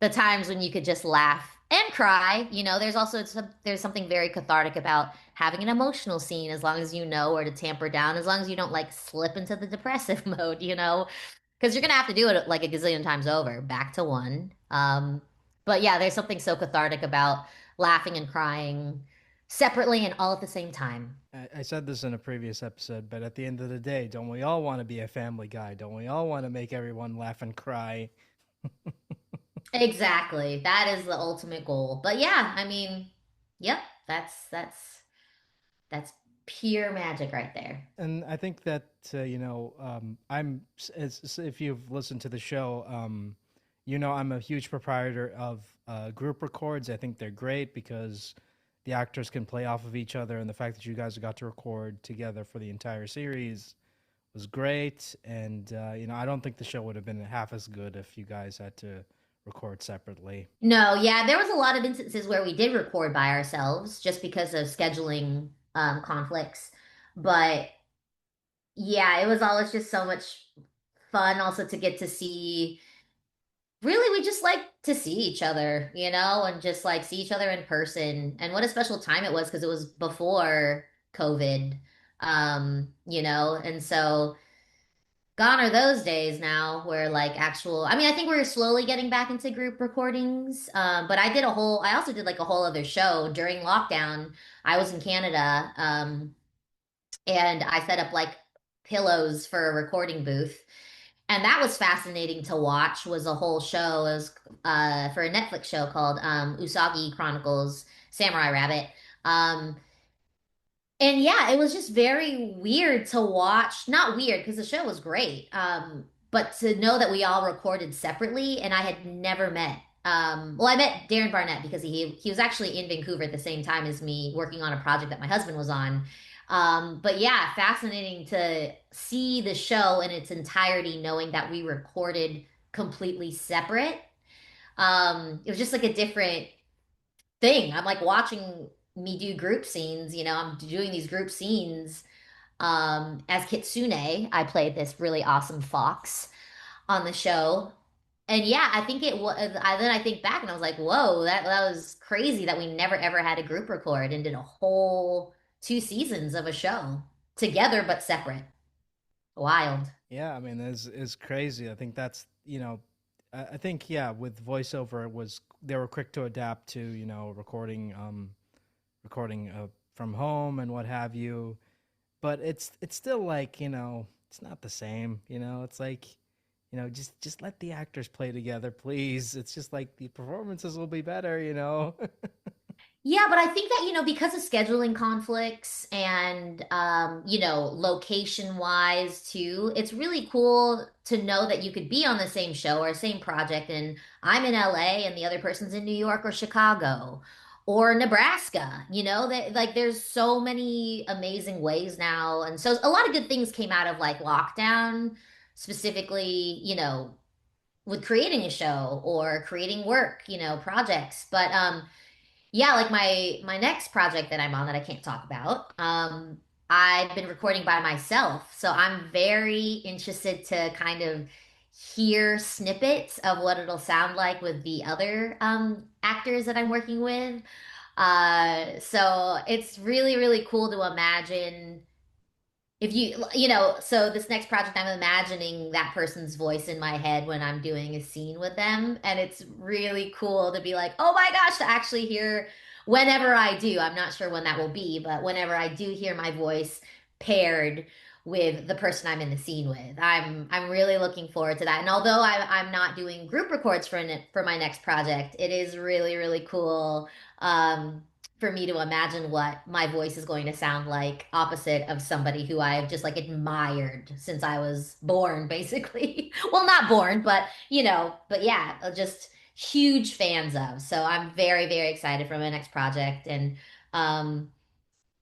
the times when you could just laugh and cry. There's also there's something very cathartic about having an emotional scene as long as you know where to tamper down, as long as you don't like slip into the depressive mode. Because you're gonna have to do it like a gazillion times over, back to one. But yeah, there's something so cathartic about laughing and crying separately and all at the same time. I said this in a previous episode, but at the end of the day, don't we all want to be a family guy? Don't we all want to make everyone laugh and cry? Exactly. That is the ultimate goal. But yeah, I mean, yep, that's pure magic right there. And I think that I'm if you've listened to the show, I'm a huge proprietor of group records. I think they're great because the actors can play off of each other, and the fact that you guys got to record together for the entire series was great. And I don't think the show would have been half as good if you guys had to record separately. No, yeah, there was a lot of instances where we did record by ourselves just because of scheduling conflicts. But yeah, it was always just so much fun also to get to see. Really, we just like to see each other, and just like see each other in person. And what a special time it was because it was before COVID, and so gone are those days now where like I mean, I think we're slowly getting back into group recordings. But I also did like a whole other show during lockdown. I was in Canada, and I set up like pillows for a recording booth. And that was fascinating to watch, was a whole show. It was for a Netflix show called Usagi Chronicles, Samurai Rabbit. Um, and yeah, it was just very weird to watch. Not weird because the show was great. But to know that we all recorded separately and I had never met. Well, I met Darren Barnett because he was actually in Vancouver at the same time as me working on a project that my husband was on. But yeah, fascinating to see the show in its entirety, knowing that we recorded completely separate. It was just like a different thing. I'm like watching me do group scenes, I'm doing these group scenes. As Kitsune, I played this really awesome fox on the show. And yeah, I think it was. Then I think back and I was like, "Whoa, that was crazy that we never ever had a group record and did a whole 2 seasons of a show together but separate. Wild." Yeah, I mean, is crazy. I think that's I think yeah, with voiceover, it was they were quick to adapt to recording from home and what have you. But it's still like it's not the same. It's like just let the actors play together, please. It's just like the performances will be better. Yeah, but I think that, because of scheduling conflicts and, location wise too, it's really cool to know that you could be on the same show or same project and I'm in LA and the other person's in New York or Chicago. or Nebraska. You know, that like there's so many amazing ways now. And so a lot of good things came out of like lockdown, specifically, with creating a show or creating work, projects. But yeah, like my next project that I'm on that I can't talk about, I've been recording by myself. So I'm very interested to kind of hear snippets of what it'll sound like with the other actors that I'm working with. So it's really, really cool to imagine if so this next project, I'm imagining that person's voice in my head when I'm doing a scene with them. And it's really cool to be like, oh my gosh, to actually hear whenever I do. I'm not sure when that will be, but whenever I do hear my voice paired with the person I'm in the scene with, I'm really looking forward to that. And although I'm not doing group records for my next project, it is really, really cool. For me to imagine what my voice is going to sound like opposite of somebody who I've just like admired since I was born, basically. Well, not born, but yeah, just huge fans of. So I'm very, very excited for my next project. And um,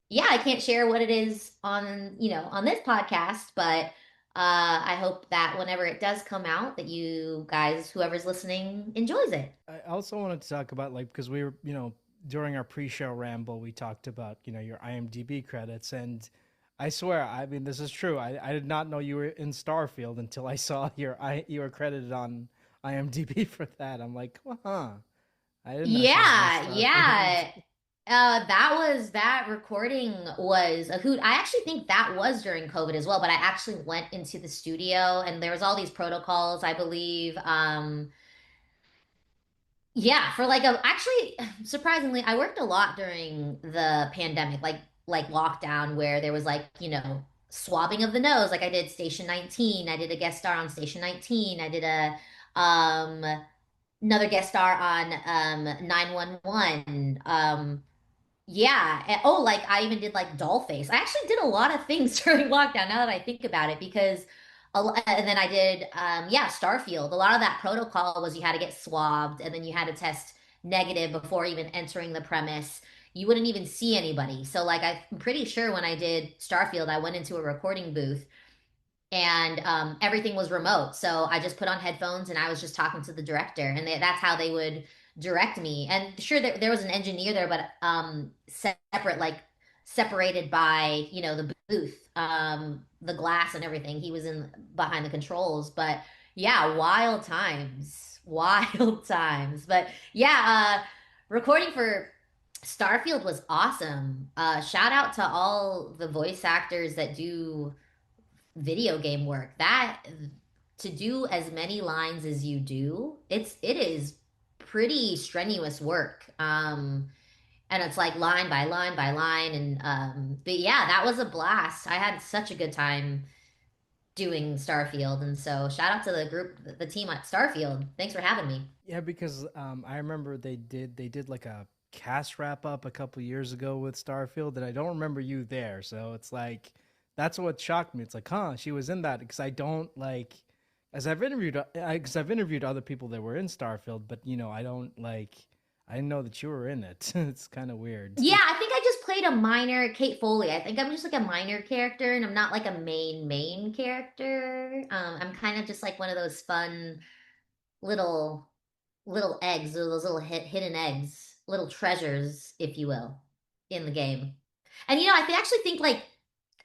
yeah, I can't share what it is on this podcast, but I hope that whenever it does come out, that you guys, whoever's listening, enjoys it. I also wanted to talk about like because we were during our pre-show ramble we talked about your IMDb credits, and I swear, I mean, this is true. I did not know you were in Starfield until I saw you were credited on IMDb for that. I'm like, huh, I didn't know she was in Yeah, Starfield. yeah. That recording was a hoot. I actually think that was during COVID as well, but I actually went into the studio and there was all these protocols, I believe. Yeah, for like a actually surprisingly, I worked a lot during the pandemic, like lockdown where there was like, swabbing of the nose. Like I did Station 19, I did a guest star on Station 19, I did a um another guest star on 911. Yeah. Oh, like I even did like doll face. I actually did a lot of things during lockdown now that I think about it because and then I did yeah, Starfield. A lot of that protocol was you had to get swabbed and then you had to test negative before even entering the premise. You wouldn't even see anybody. So like I'm pretty sure when I did Starfield, I went into a recording booth and everything was remote. So I just put on headphones and I was just talking to the director, and that's how they would direct me. And sure, there was an engineer there, but separate, like separated by the booth, the glass and everything. He was in behind the controls, but yeah, wild times, wild times. But yeah, recording for Starfield was awesome. Shout out to all the voice actors that do video game work. That to do as many lines as you do, it is pretty strenuous work. And it's like line by line by line. And but yeah, that was a blast. I had such a good time doing Starfield. And so shout out to the group, the team at Starfield. Thanks for having me. Yeah, because I remember they did like a cast wrap up a couple years ago with Starfield, and I don't remember you there. So it's like that's what shocked me. It's like, huh, she was in that because I don't like as I've interviewed other people that were in Starfield, but I don't like I didn't know that you were in it. It's kind of weird. Yeah, I think I just played a minor Kate Foley. I think I'm just like a minor character and I'm not like a main character. I'm kind of just like one of those fun little eggs, or those little hidden eggs, little treasures, if you will, in the game. And actually think like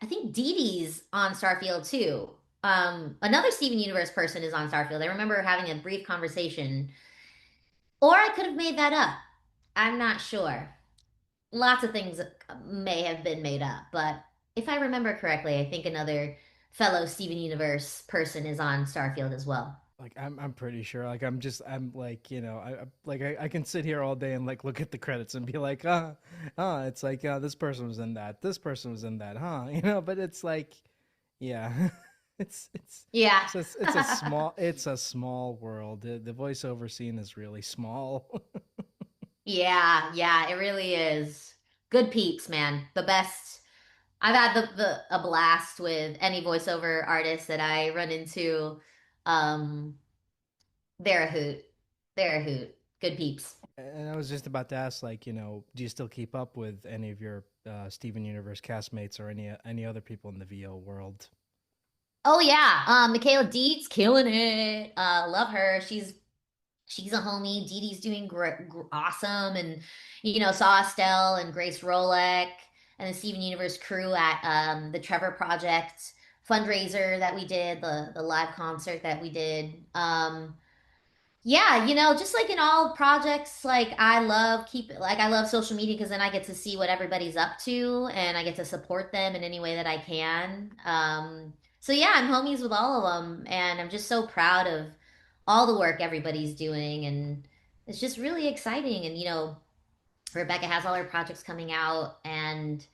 I think Dee Dee's on Starfield too. Another Steven Universe person is on Starfield. I remember having a brief conversation, or I could have made that up. I'm not sure. Lots of things may have been made up, but if I remember correctly, I think another fellow Steven Universe person is on Starfield as well. Like I'm pretty sure. Like I'm like I can sit here all day and like look at the credits and be like it's like this person was in that, this person was in that, huh? But it's like yeah, it's Yeah. it's a small world. The voiceover scene is really small. Yeah, yeah, it really is. Good peeps, man. The best. I've had the a blast with any voiceover artist that I run into. Um, they're a hoot. They're a hoot. Good peeps. And I was just about to ask, like, do you still keep up with any of your Steven Universe castmates or any other people in the VO world? Oh yeah, Michaela Deet's killing it. Love her. She's a homie. Dee Dee's doing awesome, and saw Estelle and Grace Rolek and the Steven Universe crew at the Trevor Project fundraiser that we did, the live concert that we did. Yeah, just like in all projects, like I love social media because then I get to see what everybody's up to and I get to support them in any way that I can. So yeah, I'm homies with all of them and I'm just so proud of all the work everybody's doing and it's just really exciting. And Rebecca has all her projects coming out and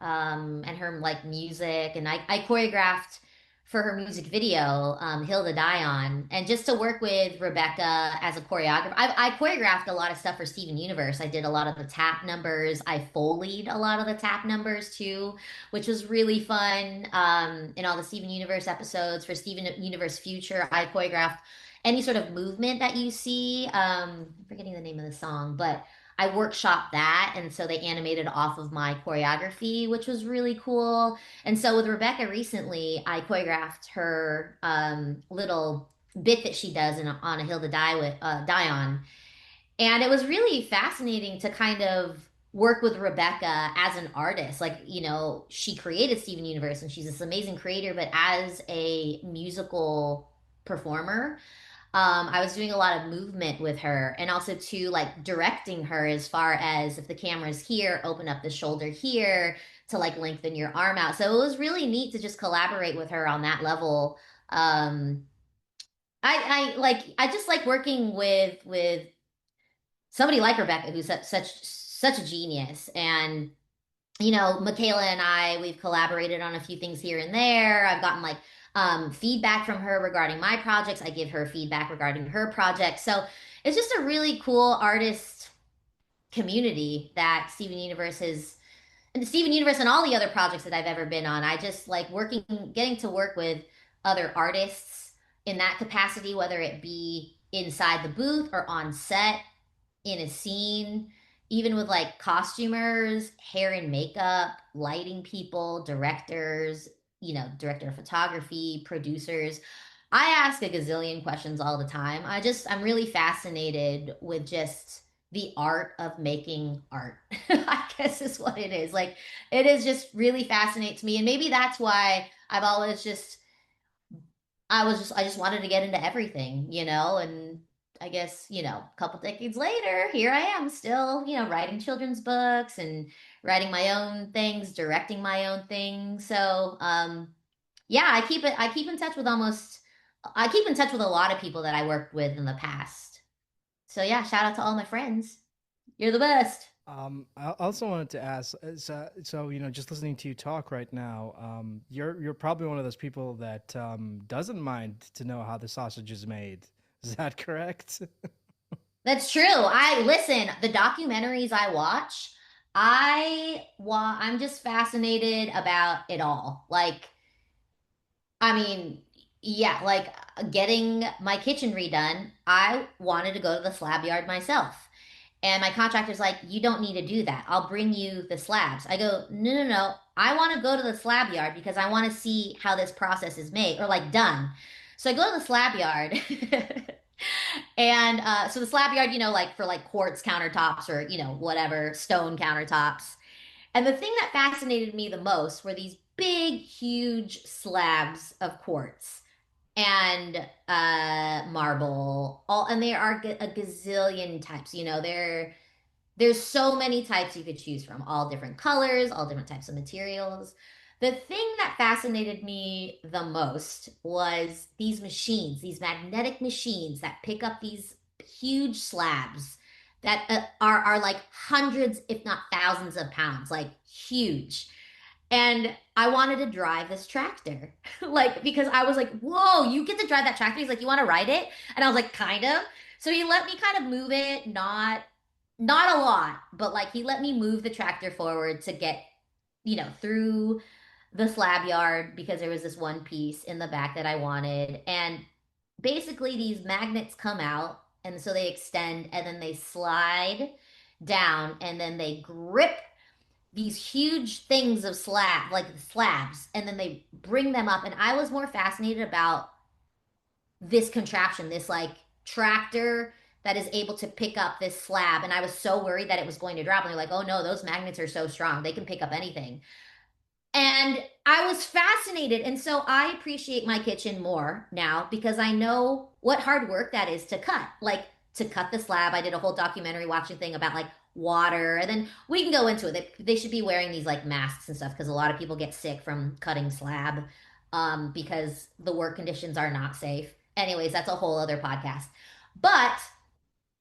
her like music and I choreographed for her music video Hill to Die On and just to work with Rebecca as a choreographer. I choreographed a lot of stuff for Steven Universe. I did a lot of the tap numbers. I foleyed a lot of the tap numbers too, which was really fun. In all the Steven Universe episodes for Steven Universe Future I choreographed any sort of movement that you see. I'm forgetting the name of the song, but I workshopped that, and so they animated off of my choreography, which was really cool. And so with Rebecca recently, I choreographed her little bit that she does on a hill to die on, and it was really fascinating to kind of work with Rebecca as an artist. Like, she created Steven Universe, and she's this amazing creator, but as a musical performer. I was doing a lot of movement with her and also to like directing her as far as if the camera's here, open up the shoulder here to like lengthen your arm out. So it was really neat to just collaborate with her on that level. Um, I just like working with somebody like Rebecca who's such a genius and Michaela and we've collaborated on a few things here and there. I've gotten like feedback from her regarding my projects. I give her feedback regarding her projects. So it's just a really cool artist community that Steven Universe has, and Steven Universe and all the other projects that I've ever been on. I just like getting to work with other artists in that capacity, whether it be inside the booth or on set in a scene, even with like costumers, hair and makeup, lighting people, directors, director of photography, producers. I ask a gazillion questions all the time. I'm really fascinated with just the art of making art. I guess is what it is. Like, it is just really fascinates me. And maybe that's why I've always I just wanted to get into everything, and I guess, a couple decades later, here I am still, writing children's books and writing my own things, directing my own things. So, yeah, I keep in touch with I keep in touch with a lot of people that I worked with in the past. So yeah, shout out to all my friends. You're the best. I also wanted to ask, so just listening to you talk right now, you're probably one of those people that doesn't mind to know how the sausage is made. Is that correct? That's true. I listen, the documentaries I watch, I'm just fascinated about it all. Like, I mean, yeah, like getting my kitchen redone, I wanted to go to the slab yard myself. And my contractor's like, you don't need to do that. I'll bring you the slabs. I go, no, no, no. I want to go to the slab yard because I want to see how this process is made or like done. So I go to the slab yard. And so the slab yard, like for like quartz countertops or, whatever, stone countertops. And the thing that fascinated me the most were these big, huge slabs of quartz and marble. And there are a gazillion types. There's so many types you could choose from, all different colors, all different types of materials. The thing that fascinated me the most was these machines, these magnetic machines that pick up these huge slabs that are like hundreds, if not thousands of pounds, like huge. And I wanted to drive this tractor, like, because I was like, whoa, you get to drive that tractor. He's like, you want to ride it? And I was like, kind of. So he let me kind of move it, not a lot, but like he let me move the tractor forward to get, through the slab yard because there was this one piece in the back that I wanted. And basically these magnets come out And so they extend and then they slide down and then they grip these huge things of slabs, and then they bring them up. And I was more fascinated about this contraption, this like tractor that is able to pick up this slab. And I was so worried that it was going to drop. And they're like, oh no, those magnets are so strong. They can pick up anything. And I was fascinated. And so I appreciate my kitchen more now because I know what hard work that is to cut. Like to cut the slab. I did a whole documentary watching thing about like water. And then we can go into it. They should be wearing these like masks and stuff because a lot of people get sick from cutting slab because the work conditions are not safe. Anyways, that's a whole other podcast. But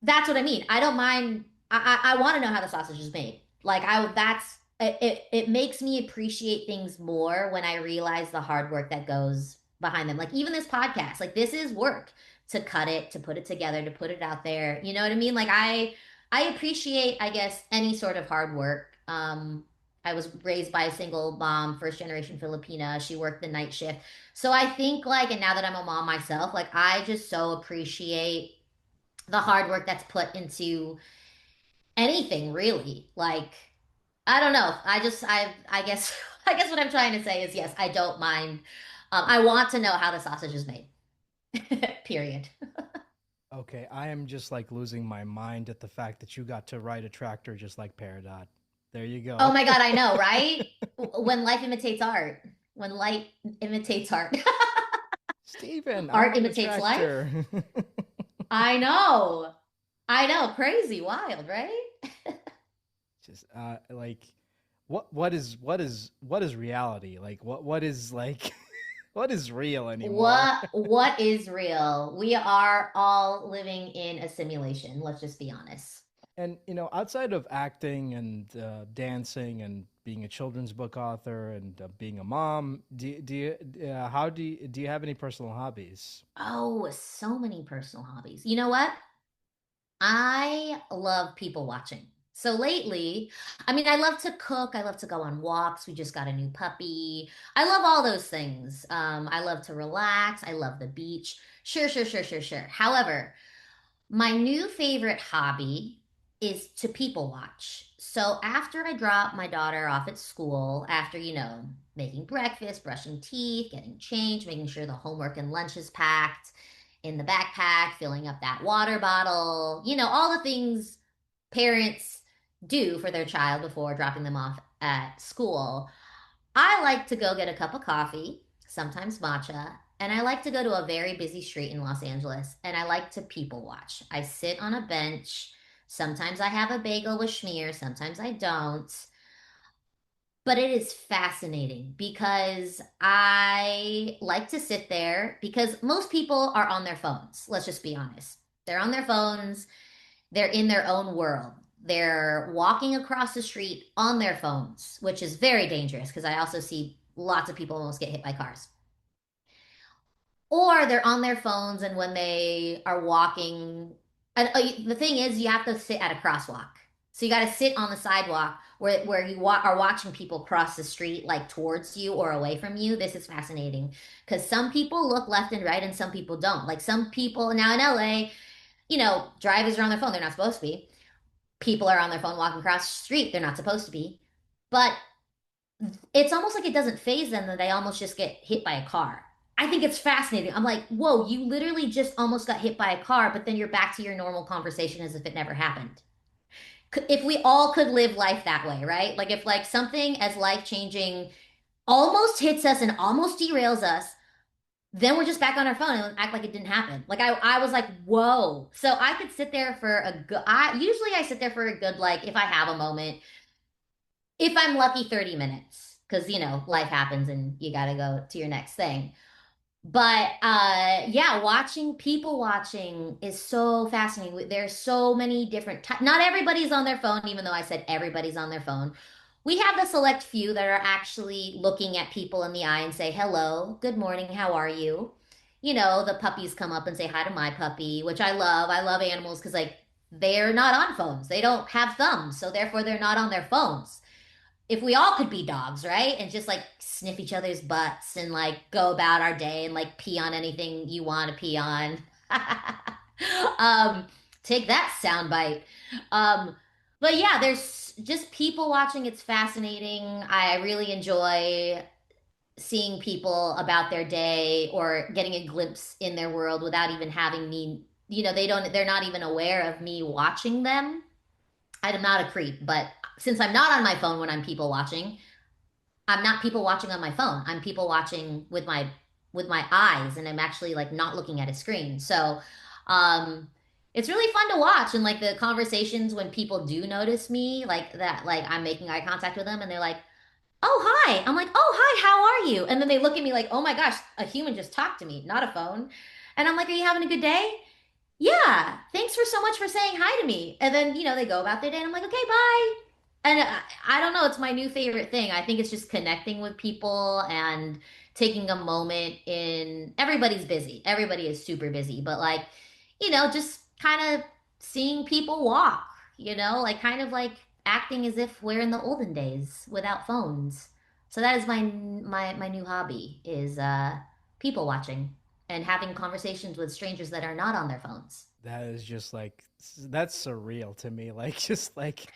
that's what I mean. I don't mind. I want to know how the sausage is made. Like I that's it makes me appreciate things more when I realize the hard work that goes behind them. Like even this podcast, like this is work to cut it, to put it together, to put it out there. You know what I mean? Like I appreciate, I guess, any sort of hard work. I was raised by a single mom, first generation Filipina. She worked the night shift. So I think like, and now that I'm a mom myself, like I just so appreciate the hard work that's put into anything really. Like, I don't know. I guess, I guess what I'm trying to say is yes, I don't mind. I want to know how the sausage is made. Period. Okay, I am just like losing my mind at the fact that you got to ride a tractor just like Peridot. There you Oh go. my God, I know, right? When life imitates art. When light imitates art. Steven, I Art want a imitates life. tractor. I know. I know. Crazy, wild, right? Just like what is reality? Like what is like what is real anymore? What is real? We are all living in a simulation. Let's just be honest. And outside of acting and dancing and being a children's book author and being a mom, do you have any personal hobbies? Oh, so many personal hobbies. You know what? I love people watching. So lately, I mean, I love to cook. I love to go on walks. We just got a new puppy. I love all those things. I love to relax. I love the beach. Sure, sure, sure, sure, sure. However, my new favorite hobby is to people watch. So after I drop my daughter off at school, after, making breakfast, brushing teeth, getting changed, making sure the homework and lunch is packed in the backpack, filling up that water bottle, all the things parents do for their child before dropping them off at school. I like to go get a cup of coffee, sometimes matcha, and I like to go to a very busy street in Los Angeles and I like to people watch. I sit on a bench. Sometimes I have a bagel with schmear, sometimes I don't. But it is fascinating because I like to sit there because most people are on their phones. Let's just be honest. They're on their phones, they're in their own world. They're walking across the street on their phones, which is very dangerous because I also see lots of people almost get hit by cars. Or they're on their phones and when they are walking, and the thing is, you have to sit at a crosswalk. So you got to sit on the sidewalk where you are watching people cross the street like towards you or away from you. This is fascinating because some people look left and right and some people don't. Like some people now in LA, drivers are on their phone. They're not supposed to be. People are on their phone walking across the street. They're not supposed to be. But it's almost like it doesn't phase them that they almost just get hit by a car. I think it's fascinating. I'm like, whoa, you literally just almost got hit by a car, but then you're back to your normal conversation as if it never happened. If we all could live life that way, right? Like if like something as life-changing almost hits us and almost derails us, then we're just back on our phone and act like it didn't happen. Like I was like, whoa. So I could sit there for a good, I sit there for a good, like if I have a moment, if I'm lucky, 30 minutes, because life happens and you got to go to your next thing. But yeah, watching people watching is so fascinating. There's so many different types. Not everybody's on their phone, even though I said everybody's on their phone. We have the select few that are actually looking at people in the eye and say, hello, good morning, how are you? The puppies come up and say hi to my puppy, which I love. I love animals because like they're not on phones. They don't have thumbs, so therefore they're not on their phones. If we all could be dogs, right? And just like sniff each other's butts and like go about our day and like pee on anything you want to pee on. um, take that soundbite. Um, but yeah, there's just people watching. It's fascinating. I really enjoy seeing people about their day or getting a glimpse in their world without even having me, they're not even aware of me watching them. I'm not a creep, but since I'm not on my phone when I'm people watching, I'm not people watching on my phone. I'm people watching with my eyes, and I'm actually like not looking at a screen. So, um, it's really fun to watch, and like the conversations when people do notice me, like that, like I'm making eye contact with them, and they're like, "Oh, hi." I'm like, "Oh, hi. How are you?" And then they look at me like, "Oh my gosh, a human just talked to me, not a phone." And I'm like, "Are you having a good day?" Yeah, thanks for so much for saying hi to me. And then, they go about their day and I'm like, okay, bye. And I don't know, it's my new favorite thing. I think it's just connecting with people and taking a moment in everybody's busy. Everybody is super busy, but like, just kind of seeing people walk, like kind of like acting as if we're in the olden days without phones. So that is my new hobby is people watching and having conversations with strangers that are not on their phones. That is just like that's surreal to me. Like just like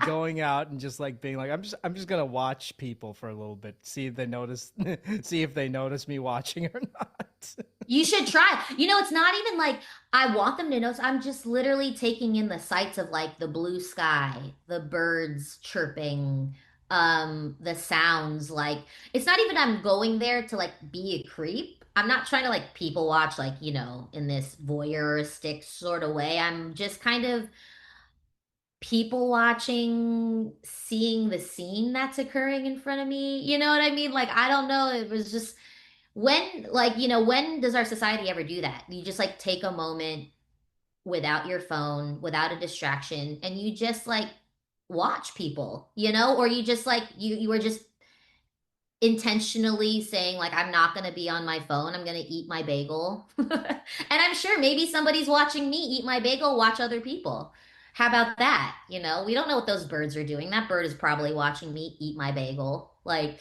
going out and just like being like I'm just gonna watch people for a little bit, see if they notice see if they notice me watching or not. You should try. It's not even like I want them to notice. I'm just literally taking in the sights of like the blue sky, the birds chirping, the sounds. Like it's not even I'm going there to like be a creep. I'm not trying to like people watch like, in this voyeuristic sort of way. I'm just kind of people watching, seeing the scene that's occurring in front of me. You know what I mean? Like I don't know. It was just when, like, when does our society ever do that? You just like take a moment without your phone, without a distraction, and you just like watch people, or you just like you were just intentionally saying like I'm not going to be on my phone. I'm going to eat my bagel. And I'm sure maybe somebody's watching me eat my bagel, watch other people. How about that? We don't know what those birds are doing. That bird is probably watching me eat my bagel. Like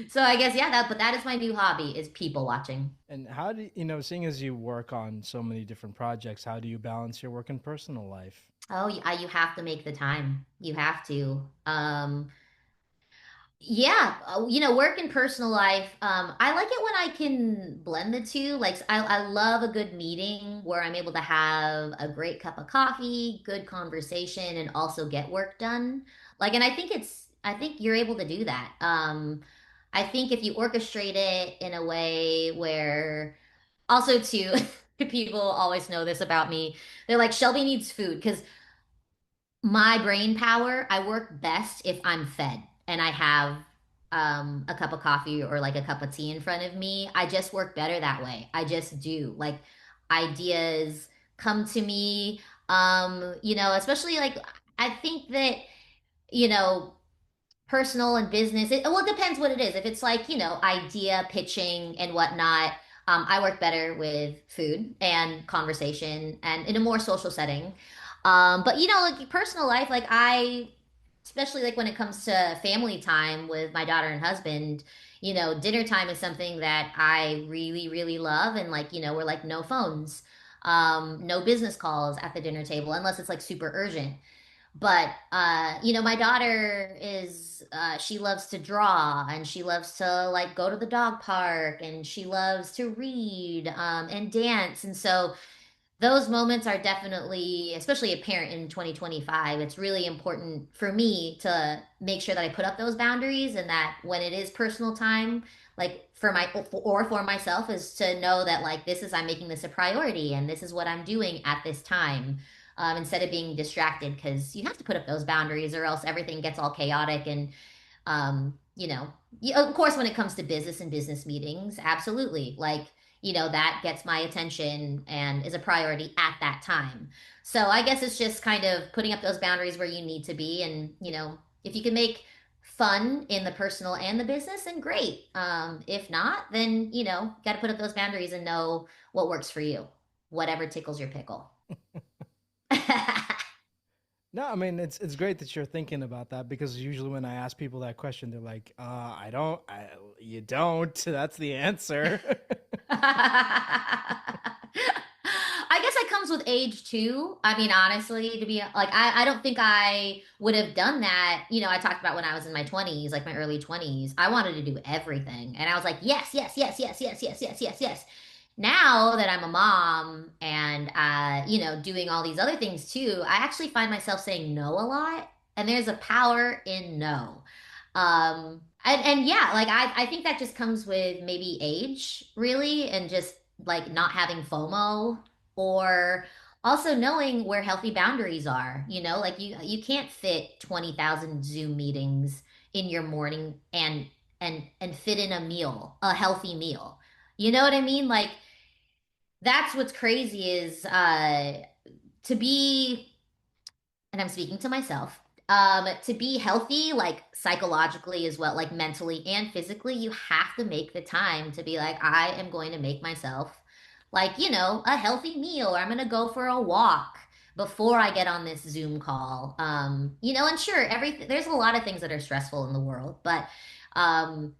so I guess yeah, but that is my new hobby is people watching. And how do seeing as you work on so many different projects, how do you balance your work and personal life? Oh, you have to make the time. You have to. Yeah, work and personal life. I like it when I can blend the two. Like, I love a good meeting where I'm able to have a great cup of coffee, good conversation, and also get work done. Like, and I think you're able to do that. I think if you orchestrate it in a way where, also too, people always know this about me. They're like, Shelby needs food because my brain power, I work best if I'm fed and I have a cup of coffee or like a cup of tea in front of me. I just work better that way. I just do. Like ideas come to me especially like I think that you know personal and business. Well, it depends what it is. If it's like, idea pitching and whatnot, I work better with food and conversation and in a more social setting. But like personal life, like especially like when it comes to family time with my daughter and husband, dinner time is something that I really, really love. And like, we're like no phones, no business calls at the dinner table unless it's like super urgent. But my daughter is she loves to draw and she loves to like go to the dog park and she loves to read and dance. And so those moments are definitely, especially a parent in 2025, it's really important for me to make sure that I put up those boundaries and that when it is personal time, like for myself, is to know that like this is I'm making this a priority and this is what I'm doing at this time. Instead of being distracted, because you have to put up those boundaries or else everything gets all chaotic and of course, when it comes to business and business meetings, absolutely. Like, that gets my attention and is a priority at that time. So I guess it's just kind of putting up those boundaries where you need to be. And, if you can make fun in the personal and the business, then great. If not, then, got to put up those boundaries and know what works for you, whatever tickles your pickle. No, I mean it's great that you're thinking about that because usually when I ask people that question, they're like, I don't, you don't." That's the answer. comes with age too. I mean, honestly, to be like, I don't think I would have done that. You know, I talked about when I was in my 20s, like my early 20s. I wanted to do everything. And I was like, yes, yes, yes, yes, yes, yes, yes, yes, yes. Now that I'm a mom and you know, doing all these other things too, I actually find myself saying no a lot. And there's a power in no. And yeah, like I think that just comes with maybe age, really, and just like not having FOMO or also knowing where healthy boundaries are. You know, like you can't fit 20,000 Zoom meetings in your morning and fit in a meal, a healthy meal. You know what I mean? Like that's what's crazy is to be, and I'm speaking to myself, to be healthy, like psychologically as well, like mentally and physically, you have to make the time to be like, I am going to make myself like, you know, a healthy meal, or I'm going to go for a walk before I get on this Zoom call. You know, and sure, everything, there's a lot of things that are stressful in the world, but um,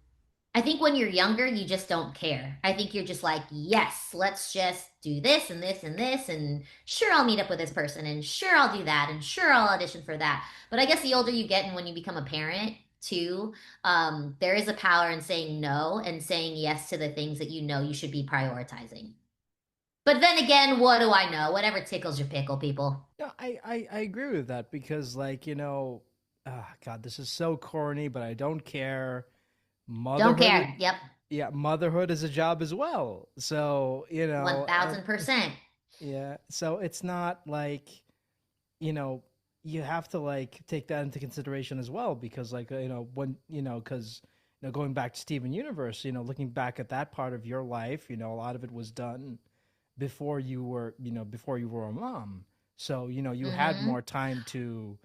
I think when you're younger, you just don't care. I think you're just like, yes, let's just do this and this and this. And sure, I'll meet up with this person. And sure, I'll do that. And sure, I'll audition for that. But I guess the older you get and when you become a parent, too, there is a power in saying no and saying yes to the things that you know you should be prioritizing. But then again, what do I know? Whatever tickles your pickle, people. Yeah, I agree with that because, like, God, this is so corny, but I don't care. Don't Motherhood, care. Yep. yeah, motherhood is a job as well. So, 1000%. yeah, so it's not like, you know, you have to like take that into consideration as well because, like, when, because, going back to Steven Universe, looking back at that part of your life, a lot of it was done before you were a mom. So, you had Mm-hmm. more time to,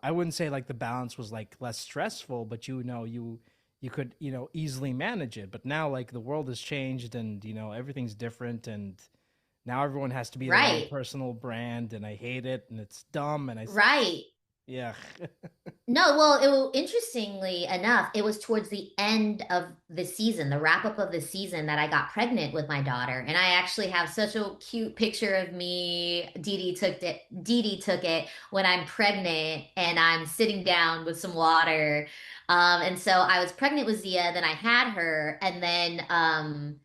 I wouldn't say like the balance was like less stressful, but you could, easily manage it. But now like the world has changed and, everything's different and now everyone has to be their own Right. personal brand and I hate it and it's dumb and Right. yeah. No, well, interestingly enough, it was towards the end of the season, the wrap up of the season, that I got pregnant with my daughter. And I actually have such a cute picture of me. Dee Dee took it when I'm pregnant and I'm sitting down with some water. And so I was pregnant with Zia, then I had her, and then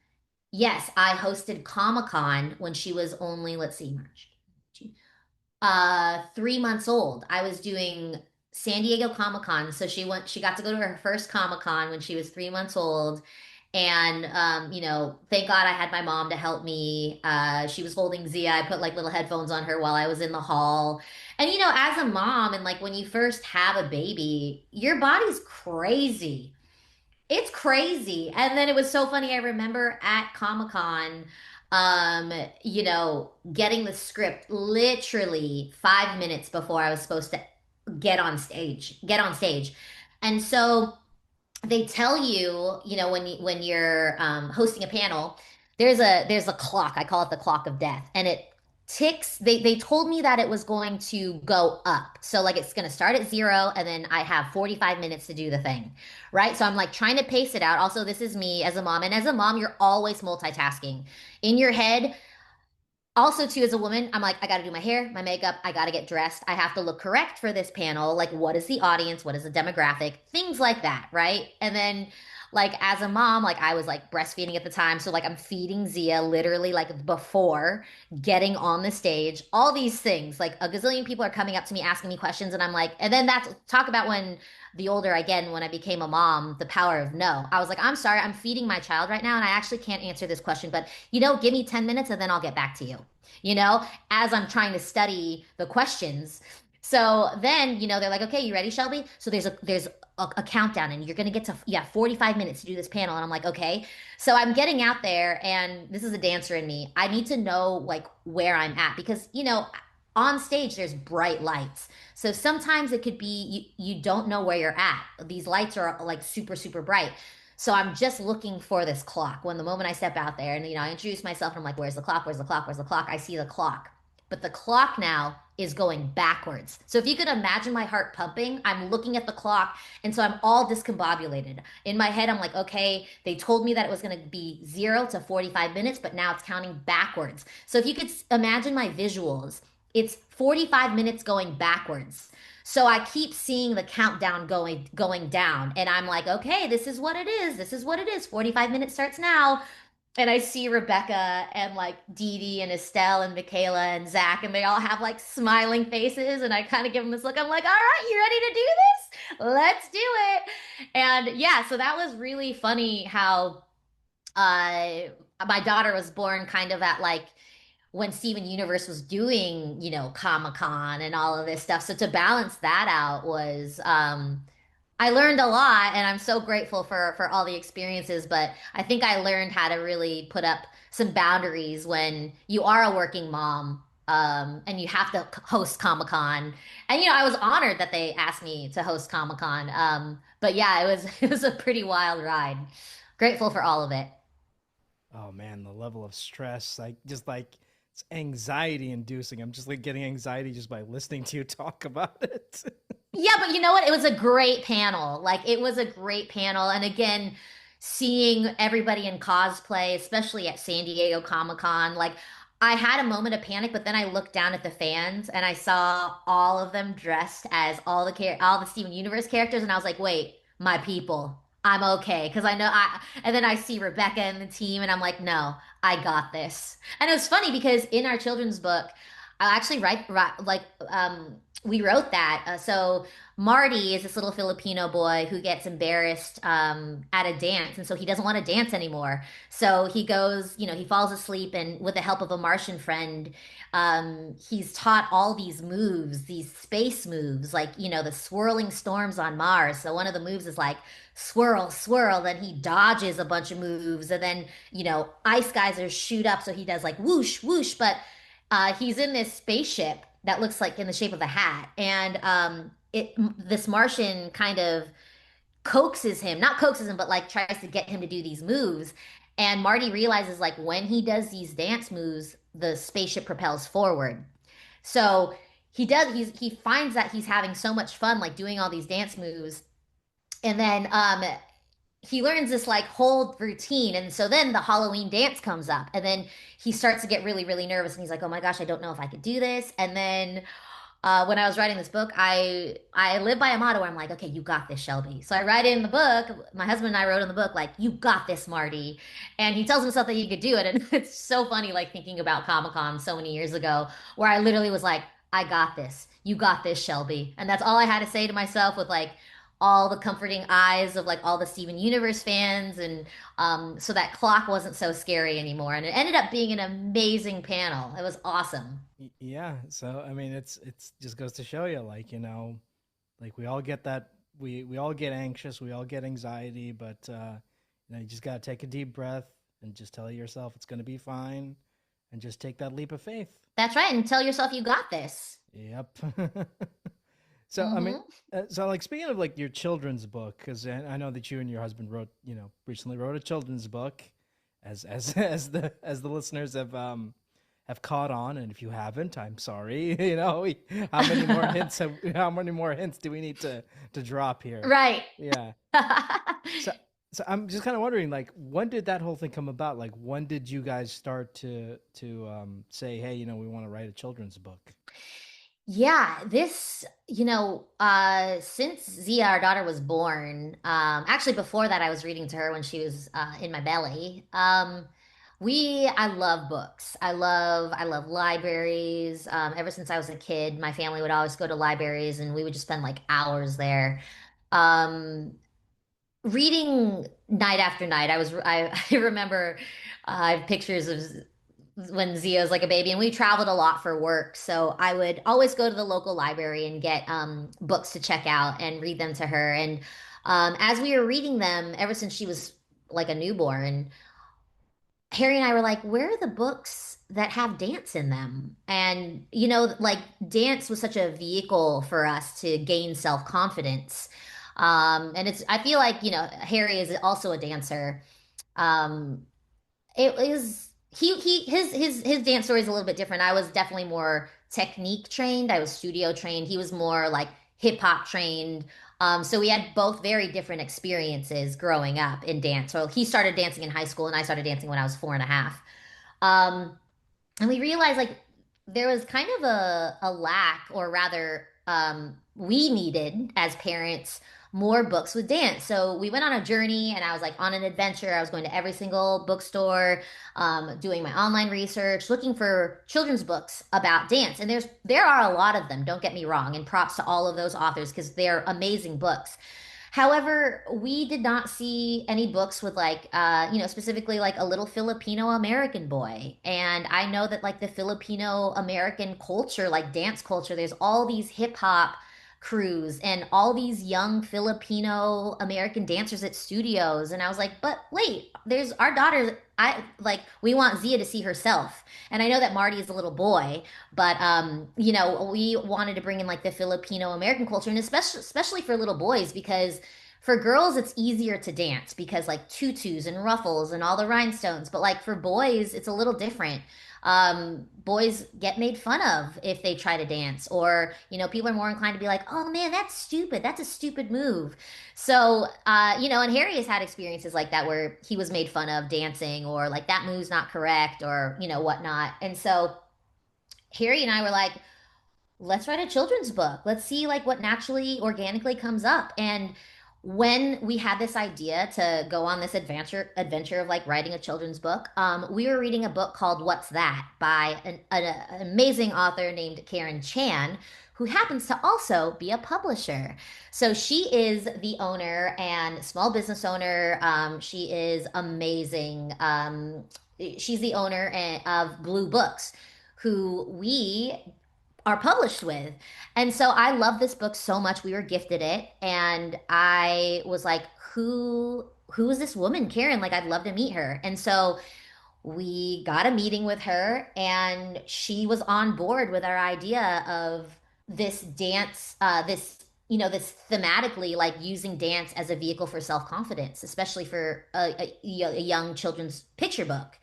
yes, I hosted Comic-Con when she was only, let's see, March. 3 months old. I was doing San Diego Comic Con. So she got to go to her first Comic Con when she was 3 months old. And you know, thank God I had my mom to help me. She was holding Zia. I put like little headphones on her while I was in the hall. And you know, as a mom, and like when you first have a baby, your body's crazy. It's crazy. And then it was so funny. I remember at Comic-Con, you know, getting the script literally 5 minutes before I was supposed to get on stage. And so they tell you, you know, when you're hosting a panel, there's a clock. I call it the clock of death, and it ticks. They told me that it was going to go up, so like it's going to start at 0, and then I have 45 minutes to do the thing, right? So I'm like trying to pace it out. Also, this is me as a mom, and as a mom, you're always multitasking in your head. Also, too, as a woman, I'm like, I got to do my hair, my makeup, I got to get dressed. I have to look correct for this panel. Like, what is the audience? What is the demographic? Things like that, right? And then, like, as a mom, like, I was like breastfeeding at the time. So, like, I'm feeding Zia literally like before getting on the stage, all these things. Like, a gazillion people are coming up to me asking me questions. And I'm like, and then that's talk about when the older I get and when I became a mom, the power of no. I was like, I'm sorry, I'm feeding my child right now and I actually can't answer this question, but you know, give me 10 minutes and then I'll get back to you, you know, as I'm trying to study the questions. So then, you know, they're like, okay, you ready, Shelby? So there's a countdown and you're going to get to, yeah, 45 minutes to do this panel. And I'm like, okay. So I'm getting out there and this is a dancer in me. I need to know like where I'm at because, you know, on stage there's bright lights. So sometimes it could be you don't know where you're at. These lights are like super, super bright. So I'm just looking for this clock. When the moment I step out there and you know, I introduce myself and I'm like, where's the clock? Where's the clock? Where's the clock? I see the clock. But the clock now is going backwards. So if you could imagine my heart pumping, I'm looking at the clock, and so I'm all discombobulated. In my head, I'm like, okay, they told me that it was going to be 0 to 45 minutes, but now it's counting backwards. So if you could imagine my visuals, it's 45 minutes going backwards. So I keep seeing the countdown going down, and I'm like, okay, this is what it is. This is what it is. 45 minutes starts now. And I see Rebecca and like Dee Dee and Estelle and Michaela and Zach, and they all have like smiling faces. And I kind of give them this look. I'm like, all right, you ready to do this? Let's do it. And yeah, so that was really funny how uh my daughter was born kind of at like when Steven Universe was doing, Comic-Con and all of this stuff. So to balance that out was I learned a lot, and I'm so grateful for all the experiences, but I think I learned how to really put up some boundaries when you are a working mom, and you have to host Comic-Con. And I was honored that they asked me to host Comic-Con. But yeah, it was it was a pretty wild ride. Grateful for all of it. Oh man, the level of stress, like just like it's anxiety inducing. I'm just like getting anxiety just by listening to you talk about it. Yeah, but you know what? It was a great panel. Like it was a great panel. And again, seeing everybody in cosplay, especially at San Diego Comic-Con, like I had a moment of panic, but then I looked down at the fans and I saw all of them dressed as all the Steven Universe characters, and I was like, "Wait, my people. I'm okay." Because I know and then I see Rebecca and the team and I'm like, "No, I got this." And it was funny because in our children's book, I actually we wrote that. So Marty is this little Filipino boy who gets embarrassed at a dance, and so he doesn't want to dance anymore. So he goes, he falls asleep, and with the help of a Martian friend, he's taught all these moves, these space moves, like the swirling storms on Mars. So one of the moves is like swirl, swirl. Then he dodges a bunch of moves, and then ice geysers shoot up, so he does like whoosh, whoosh, but he's in this spaceship that looks like in the shape of a hat, and this Martian kind of coaxes him, not coaxes him, but like tries to get him to do these moves. And Marty realizes like when he does these dance moves, the spaceship propels forward. So he finds that he's having so much fun like doing all these dance moves, and then he learns this like whole routine. And so then the Halloween dance comes up, and then he starts to get really, really nervous. And he's like, oh my gosh, I don't know if I could do this. And then when I was writing this book, I live by a motto where I'm like, okay, you got this, Shelby. So I write in the book, my husband and I wrote in the book, like, you got this, Marty. And he tells himself that he could do it. And it's so funny, like thinking about Comic-Con so many years ago, where I literally was like, I got this. You got this, Shelby. And that's all I had to say to myself with like all the comforting eyes of like all the Steven Universe fans. And so that clock wasn't so scary anymore. And it ended up being an amazing panel. It was awesome. Yeah, so I mean it's just goes to show you like, like we all get that we all get anxious, we all get anxiety, but you just got to take a deep breath and just tell yourself it's going to be fine and just take that leap of faith. That's right. And tell yourself you got this. Yep. So I mean, Hmm. so like speaking of like your children's book, because I know that you and your husband wrote, recently wrote a children's book, as as the listeners have caught on, and if you haven't, I'm sorry. How many more hints do we need to drop here? Right. Yeah. So so I'm just kind of wondering, like, when did that whole thing come about? Like, when did you guys start to say, hey, we want to write a children's book? Yeah, since Zia, our daughter, was born, actually before that, I was reading to her when she was in my belly. I love books. I love libraries. Ever since I was a kid, my family would always go to libraries, and we would just spend like hours there. Um, Reading night after night. I remember I have pictures of when Zia was like a baby, and we traveled a lot for work. So I would always go to the local library and get books to check out and read them to her. And as we were reading them, ever since she was like a newborn, Harry and I were like, where are the books that have dance in them? And, like dance was such a vehicle for us to gain self-confidence. And I feel like, Harry is also a dancer. It is his dance story is a little bit different. I was definitely more technique trained. I was studio trained. He was more like hip hop trained. So we had both very different experiences growing up in dance. So he started dancing in high school, and I started dancing when I was 4.5. Um, and we realized like there was kind of a lack, or rather, we needed as parents more books with dance. So we went on a journey, and I was like on an adventure. I was going to every single bookstore, doing my online research, looking for children's books about dance. And there are a lot of them, don't get me wrong, and props to all of those authors because they're amazing books. However, we did not see any books with like, specifically like a little Filipino-American boy. And I know that like the Filipino-American culture, like dance culture, there's all these hip hop crews and all these young Filipino-American dancers at studios. And I was like, but wait, there's our daughter. We want Zia to see herself. And I know that Marty is a little boy, but we wanted to bring in like the Filipino American culture, and especially for little boys, because for girls it's easier to dance because like tutus and ruffles and all the rhinestones, but like for boys it's a little different. Boys get made fun of if they try to dance, or people are more inclined to be like, oh man, that's stupid, that's a stupid move. So and Harry has had experiences like that where he was made fun of dancing, or like that move's not correct, or whatnot. And so Harry and I were like, let's write a children's book. Let's see like what naturally, organically comes up. And when we had this idea to go on this adventure of like writing a children's book, we were reading a book called What's That by an amazing author named Karen Chan, who happens to also be a publisher. So she is the owner and small business owner. She is amazing. She's the owner of Blue Books, who we are published with. And so I love this book so much. We were gifted it, and I was like, who is this woman, Karen? Like, I'd love to meet her. And so we got a meeting with her, and she was on board with our idea of this dance, this thematically like using dance as a vehicle for self-confidence, especially for a young children's picture book.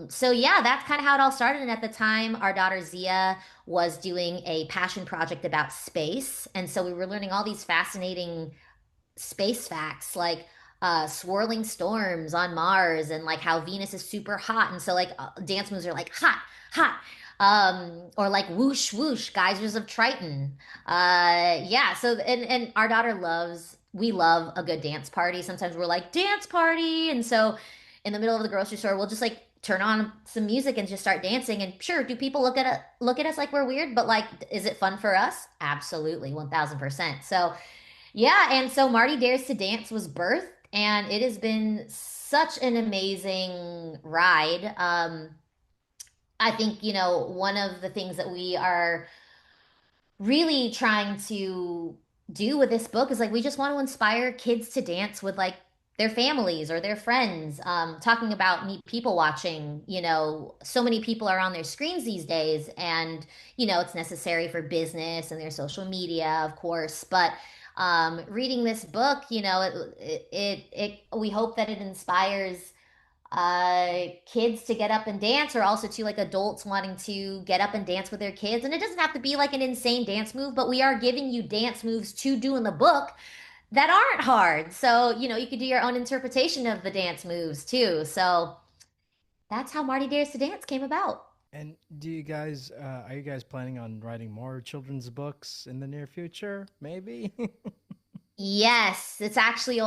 So yeah, that's kind of how it all started. And at the time, our daughter Zia was doing a passion project about space. And so we were learning all these fascinating space facts, like swirling storms on Mars, and like how Venus is super hot. And so like dance moves are like hot, hot. Or like whoosh, whoosh, geysers of Triton. Yeah. So, and our daughter we love a good dance party. Sometimes we're like dance party. And so in the middle of the grocery store, we'll just like turn on some music and just start dancing. And sure, do people look at us like we're weird? But like, is it fun for us? Absolutely, 1000%. So yeah, and so Marty Dares to Dance was birthed, and it has been such an amazing ride. I think, one of the things that we are really trying to do with this book is like we just want to inspire kids to dance with like their families or their friends. Talking about neat people watching, so many people are on their screens these days, and it's necessary for business and their social media, of course. But reading this book, we hope that it inspires kids to get up and dance, or also to like adults wanting to get up and dance with their kids. And it doesn't have to be like an insane dance move, but we are giving you dance moves to do in the book that aren't hard. So, you could do your own interpretation of the dance moves too. So that's how Marty Dares to Dance came about. And are you guys planning on writing more children's books in the near future? Maybe? Yes, it's actually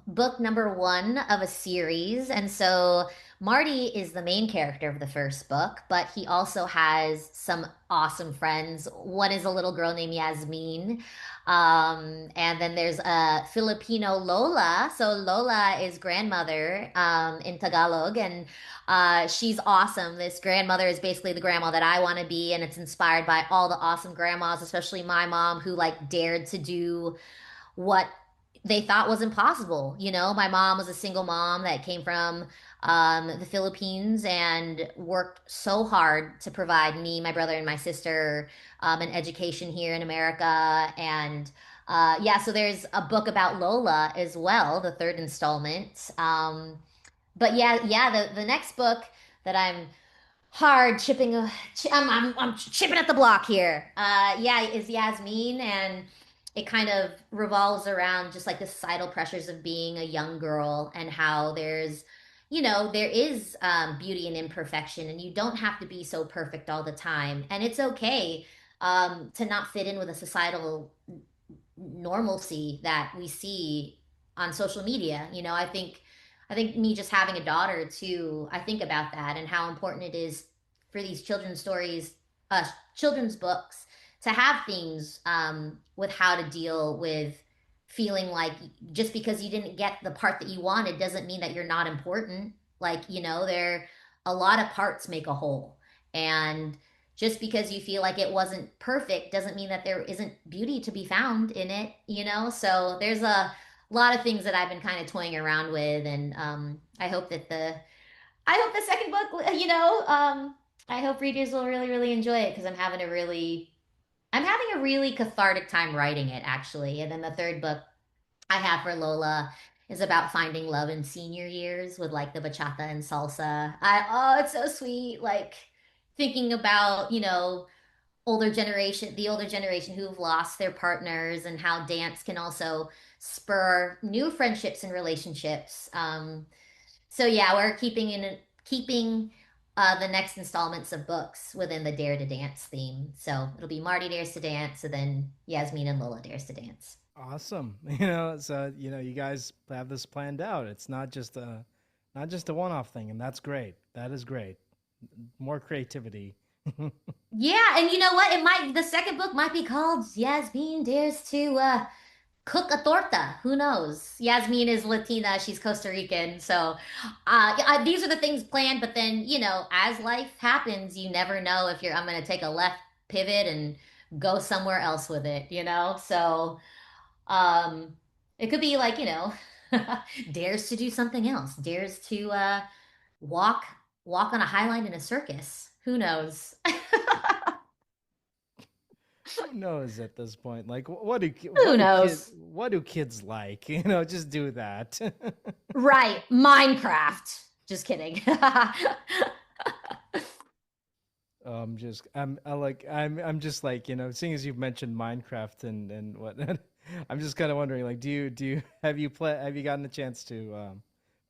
book number one of a series. And so Marty is the main character of the first book, but he also has some awesome friends. One is a little girl named Yasmin. And then there's a Filipino Lola. So Lola is grandmother in Tagalog, and she's awesome. This grandmother is basically the grandma that I want to be, and it's inspired by all the awesome grandmas, especially my mom, who like dared to do what they thought was impossible. My mom was a single mom that came from the Philippines and worked so hard to provide me, my brother, and my sister an education here in America. And yeah, so there's a book about Lola as well, the third installment. But yeah, the next book that I'm hard chipping. I'm chipping at the block here. Yeah, is Yasmin, and it kind of revolves around just like the societal pressures of being a young girl and how there is beauty and imperfection, and you don't have to be so perfect all the time, and it's okay to not fit in with a societal normalcy that we see on social media. I think me just having a daughter too, I think about that and how important it is for these children's stories, children's books to have themes with how to deal with feeling like just because you didn't get the part that you wanted doesn't mean that you're not important. There a lot of parts make a whole. And just because you feel like it wasn't perfect doesn't mean that there isn't beauty to be found in it. So there's a lot of things that I've been kind of toying around with, and I hope the second book, I hope readers will really, really enjoy it because I'm having a really cathartic time writing it, actually. And then the third book I have for Lola is about finding love in senior years with like the bachata and salsa. Oh, it's so sweet. Like thinking about, the older generation who've lost their partners and how dance can also spur new friendships and relationships. So yeah, we're keeping the next installments of books within the Dare to Dance theme. So it'll be Marty dares to dance, and then Yasmin and Lola dares to dance. Awesome. So you guys have this planned out. It's not just a one-off thing, and that's great. That is great. More creativity. Yeah, and you know what? The second book might be called Yasmin dares to cook a torta. Who knows? Yasmin is Latina. She's Costa Rican. So these are the things planned. But then, as life happens, you never know if I'm going to take a left pivot and go somewhere else with it. So um, it could be like, dares to do something else, dares to walk, walk on a high line in a circus. Who knows? Who knows at this point? Like, what do Who knows? what do kids like? Just do that. Right. Minecraft. Just kidding. I'm just like, seeing as you've mentioned Minecraft and what, I'm just kind of wondering, like, have you gotten a chance to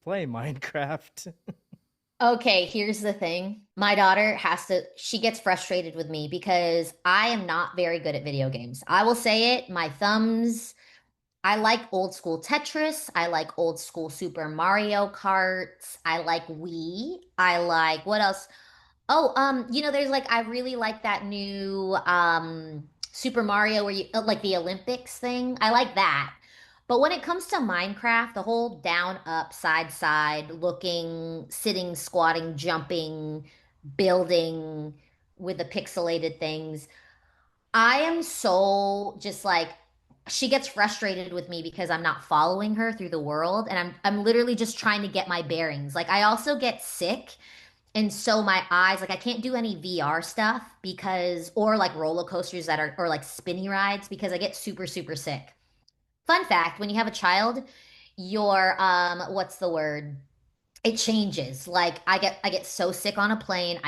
play Minecraft? Okay, here's the thing. My daughter she gets frustrated with me because I am not very good at video games. I will say it, I like old school Tetris. I like old school Super Mario Kart. I like Wii. I like, what else? Oh, there's like, I really like that new Super Mario where you like the Olympics thing. I like that. But when it comes to Minecraft, the whole down, up, side, side, looking, sitting, squatting, jumping, building with the pixelated things, I am so just like she gets frustrated with me because I'm not following her through the world, and I'm literally just trying to get my bearings. Like I also get sick, and so my eyes, like I can't do any VR stuff because, or like roller coasters or like spinny rides because I get super, super sick. Fun fact, when you have a child, your, what's the word? It changes. Like I get so sick on a plane.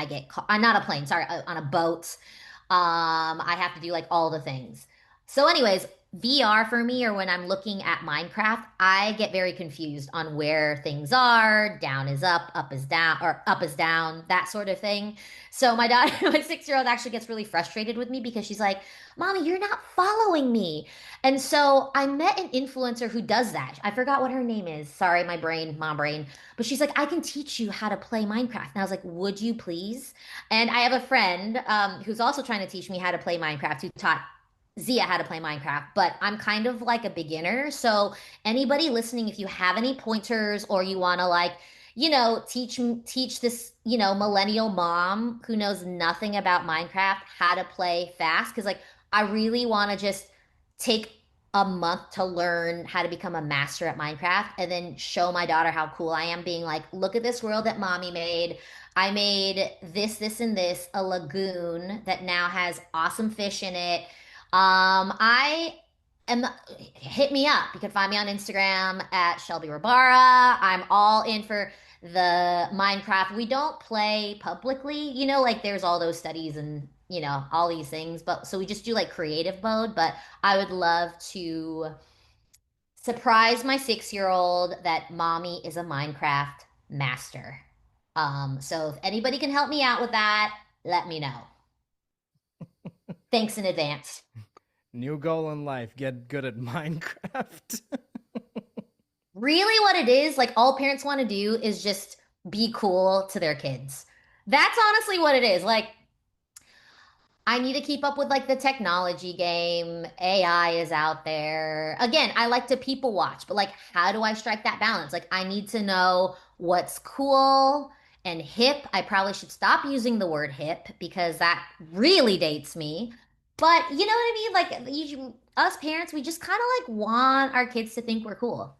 Not a plane, sorry, on a boat. I have to do like all the things. So, anyways, VR for me, or when I'm looking at Minecraft, I get very confused on where things are. Down is up is down, or up is down, that sort of thing. So my daughter, my 6-year-old, actually gets really frustrated with me because she's like, "Mommy, you're not following me." And so I met an influencer who does that. I forgot what her name is. Sorry, mom brain. But she's like, "I can teach you how to play Minecraft." And I was like, "Would you please?" And I have a friend who's also trying to teach me how to play Minecraft, who taught Zia how to play Minecraft, but I'm kind of like a beginner. So anybody listening, if you have any pointers or you want to like, teach this, millennial mom who knows nothing about Minecraft how to play fast, because like I really want to just take a month to learn how to become a master at Minecraft and then show my daughter how cool I am, being like, look at this world that mommy made. I made this, and this, a lagoon that now has awesome fish in it. I am, hit me up. You can find me on Instagram at Shelby Rabara. I'm all in for the Minecraft. We don't play publicly, like there's all those studies and, all these things. But so we just do like creative mode. But I would love to surprise my 6 year old that mommy is a Minecraft master. So if anybody can help me out with that, let me know. Thanks in advance. New goal in life: get good at Minecraft. Really, what it is, like all parents want to do is just be cool to their kids. That's honestly what it is. Like, I need to keep up with like the technology game. AI is out there. Again, I like to people watch, but like, how do I strike that balance? Like, I need to know what's cool and hip. I probably should stop using the word hip because that really dates me. But you know what I mean? Like, us parents, we just kind of like want our kids to think we're cool.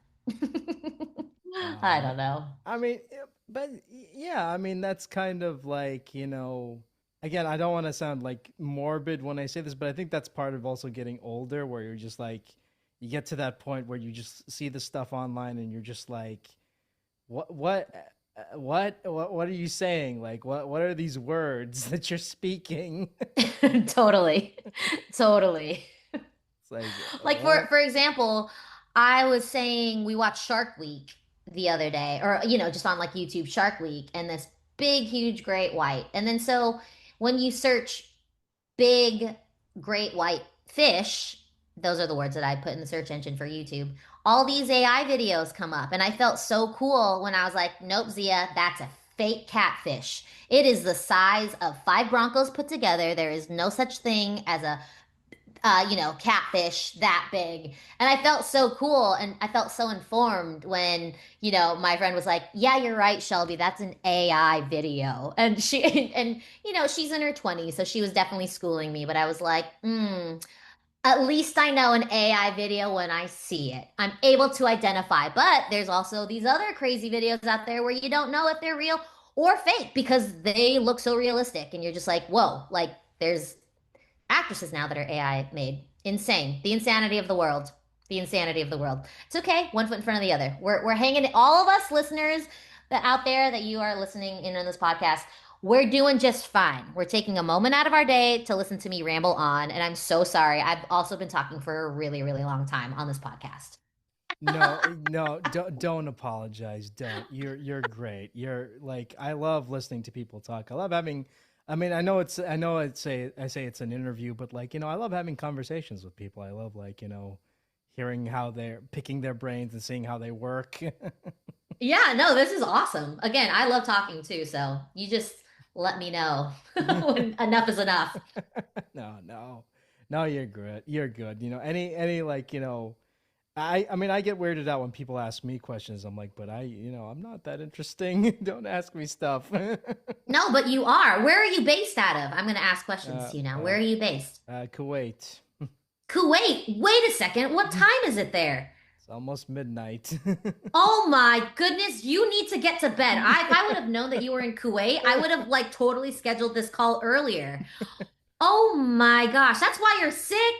I Uh, don't know. I mean, but yeah, I mean, that's kind of like, again, I don't want to sound like morbid when I say this, but I think that's part of also getting older where you're just like, you get to that point where you just see the stuff online and you're just like, what are you saying? Like, what are these words that you're speaking? Totally. Totally. It's like, Like what? for example, I was saying we watched Shark Week the other day, or just on like YouTube Shark Week, and this big, huge great white. And then so when you search big great white fish, those are the words that I put in the search engine for YouTube. All these AI videos come up, and I felt so cool when I was like, "Nope, Zia, that's a fake catfish. It is the size of five Broncos put together. There is no such thing as a catfish that big." And I felt so cool and I felt so informed when, my friend was like, "Yeah, you're right, Shelby. That's an AI video." And and, she's in her 20s, so she was definitely schooling me. But I was like, at least I know an AI video when I see it. I'm able to identify. But there's also these other crazy videos out there where you don't know if they're real or fake because they look so realistic. And you're just like, whoa, like there's actresses now that are AI made. Insane. The insanity of the world. The insanity of the world. It's okay. One foot in front of the other. We're hanging. All of us listeners that out there that you are listening in on this podcast, we're doing just fine. We're taking a moment out of our day to listen to me ramble on, and I'm so sorry. I've also been talking for a really, really long time on this podcast. No, no, don't apologize. Don't. You're great. You're like, I love listening to people talk. I love having, I mean, I say it's an interview, but like, I love having conversations with people. I love like, hearing how they're picking their brains and seeing how they work. Yeah, no, this is awesome. Again, I love talking too, so you just let me know when enough is enough. No, no. No, you're good. You're good. Any like, I mean, I get weirded out when people ask me questions. I'm like, but I'm not that interesting. Don't ask me stuff. No, but you are. Where are you based out of? I'm going to ask questions uh, to you now. Where uh, are you based? Kuwait. Kuwait. Wait a second. What It's time is it there? almost midnight. Oh my goodness, you need to get to bed. If I would have known that you were in Kuwait, I would have like totally scheduled this call earlier. Oh my gosh, that's why you're sick.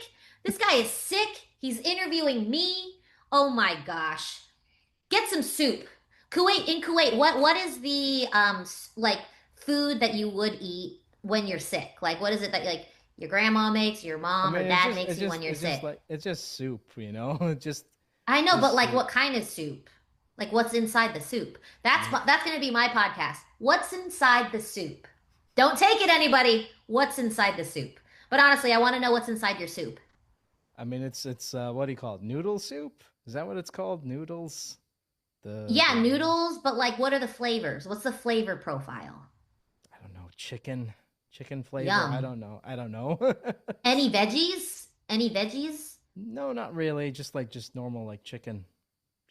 This guy is sick. He's interviewing me. Oh my gosh. Get some soup. In Kuwait, what is the like food that you would eat when you're sick? Like what is it that like your grandma makes, your I mom or mean, it's dad just, makes it's you just, when you're it's just sick? like, it's just soup, just, I know, but just like soup. what kind of soup? Like what's inside the soup? That's Mm. that's going to be my podcast. What's inside the soup? Don't take it anybody. What's inside the soup? But honestly, I want to know what's inside your soup. I mean, it's what do you call it? Noodle soup? Is that what it's called? Noodles? Yeah, The noodles, but like what are the flavors? What's the flavor profile? I don't know, chicken flavor. I Yum. don't know. I don't know. Any veggies? Any veggies? No, not really. Just normal like chicken.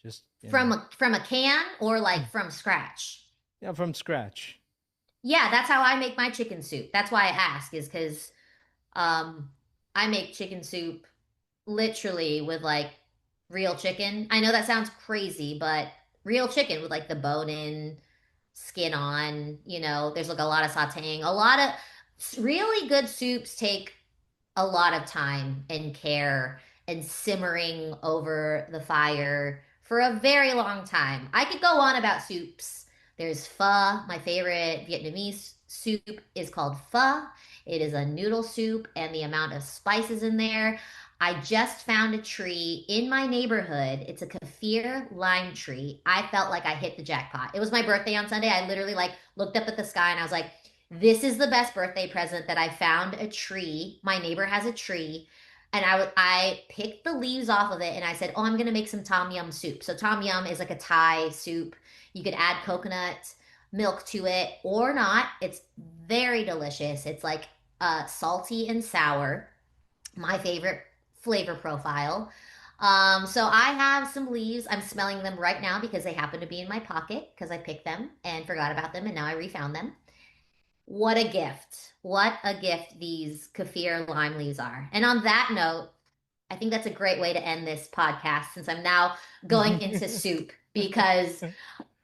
Just From a can or like from scratch? yeah, from scratch. Yeah, that's how I make my chicken soup. That's why I ask, is because um I make chicken soup literally with like real chicken. I know that sounds crazy, but real chicken with like the bone in, skin on, there's like a lot of sauteing. A lot of really good soups take a lot of time and care and simmering over the fire for a very long time. I could go on about soups There's pho. My favorite Vietnamese soup is called pho. It is a noodle soup, and the amount of spices in there. I just found a tree in my neighborhood. It's a kaffir lime tree. I felt like I hit the jackpot. It was my birthday on Sunday. I literally like looked up at the sky and I was like, this is the best birthday present that I found a tree. My neighbor has a tree. And I picked the leaves off of it and I said, "Oh, I'm gonna make some tom yum soup." So tom yum is like a Thai soup. You could add coconut milk to it or not. It's very delicious. It's like salty and sour. My favorite flavor profile. So I have some leaves. I'm smelling them right now because they happen to be in my pocket because I picked them and forgot about them and now I refound them. What a gift. What a gift these kaffir lime leaves are. And on that note, I think that's a great way to end this podcast since I'm now going into soup because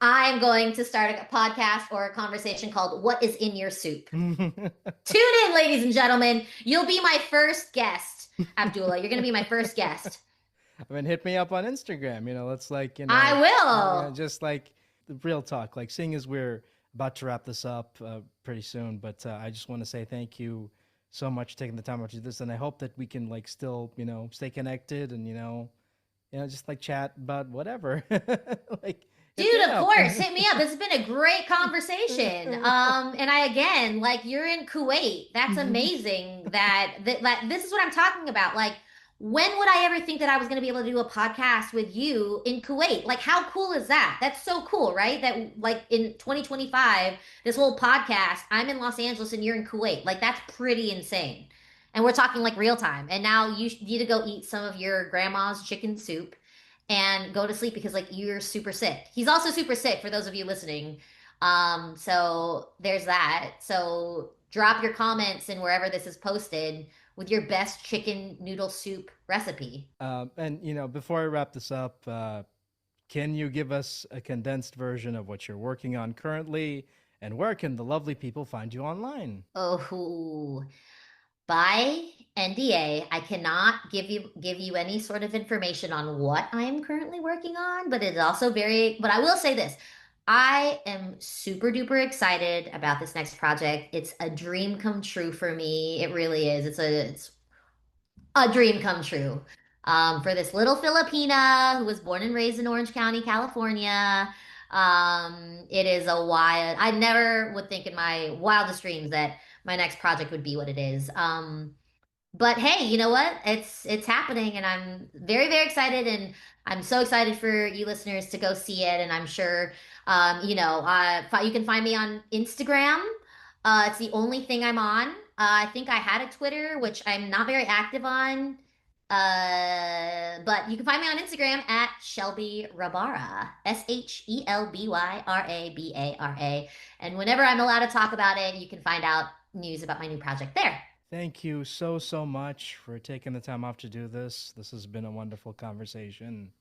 I'm going to start a podcast or a conversation called What is in Your Soup? Tune in, ladies and gentlemen. You'll be my first guest, Abdullah. You're going to be my first guest. I mean, hit me up on Instagram. Let's like, I will. just like the real talk. Like, seeing as we're about to wrap this up pretty soon, but I just want to say thank you so much for taking the time out to do this, and I hope that we can like still, stay connected and just like chat about whatever. Like, Dude, of course, hit me up. This has been a great conversation. And I again, like you're in Kuwait. That's amazing that this is what I'm talking about. Like, when would I ever think that I was going to be able to do a podcast with you in Kuwait? Like, how cool is that? That's so cool, right? That like in 2025, this whole podcast, I'm in Los Angeles and you're in Kuwait. Like, that's pretty insane. And we're talking like real time. And now you need to go eat some of your grandma's chicken soup and go to sleep because like you're super sick. He's also super sick for those of you listening. So there's that. So drop your comments in wherever this is posted with your best chicken noodle soup recipe. And before I wrap this up, can you give us a condensed version of what you're working on currently, and where can the lovely people find you online? Oh, by NDA, I cannot give you any sort of information on what I am currently working on, but it's also but I will say this. I am super duper excited about this next project. It's a dream come true for me. It really is. It's a dream come true. For this little Filipina who was born and raised in Orange County, California. It is a wild, I never would think in my wildest dreams that my next project would be what it is. But hey, you know what? It's happening, and I'm very very excited, and I'm so excited for you listeners to go see it. And I'm sure, you can find me on Instagram. It's the only thing I'm on. I think I had a Twitter, which I'm not very active on. But you can find me on Instagram at Shelby Rabara, ShelbyRabara. And whenever I'm allowed to talk about it, you can find out news about my new project there. Thank you so, so much for taking the time off to do this. This has been a wonderful conversation.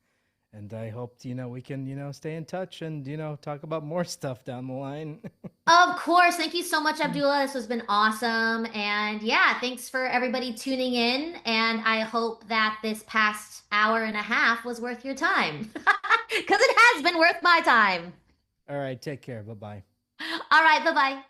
And I hope, we can, stay in touch and, talk about more stuff down the line. Of course. Thank you so much, Abdullah. This has been awesome. And yeah, thanks for everybody tuning in. And I hope that this past hour and a half was worth your time because it has been worth my time. All right. Take care. Bye bye. All right. Bye bye.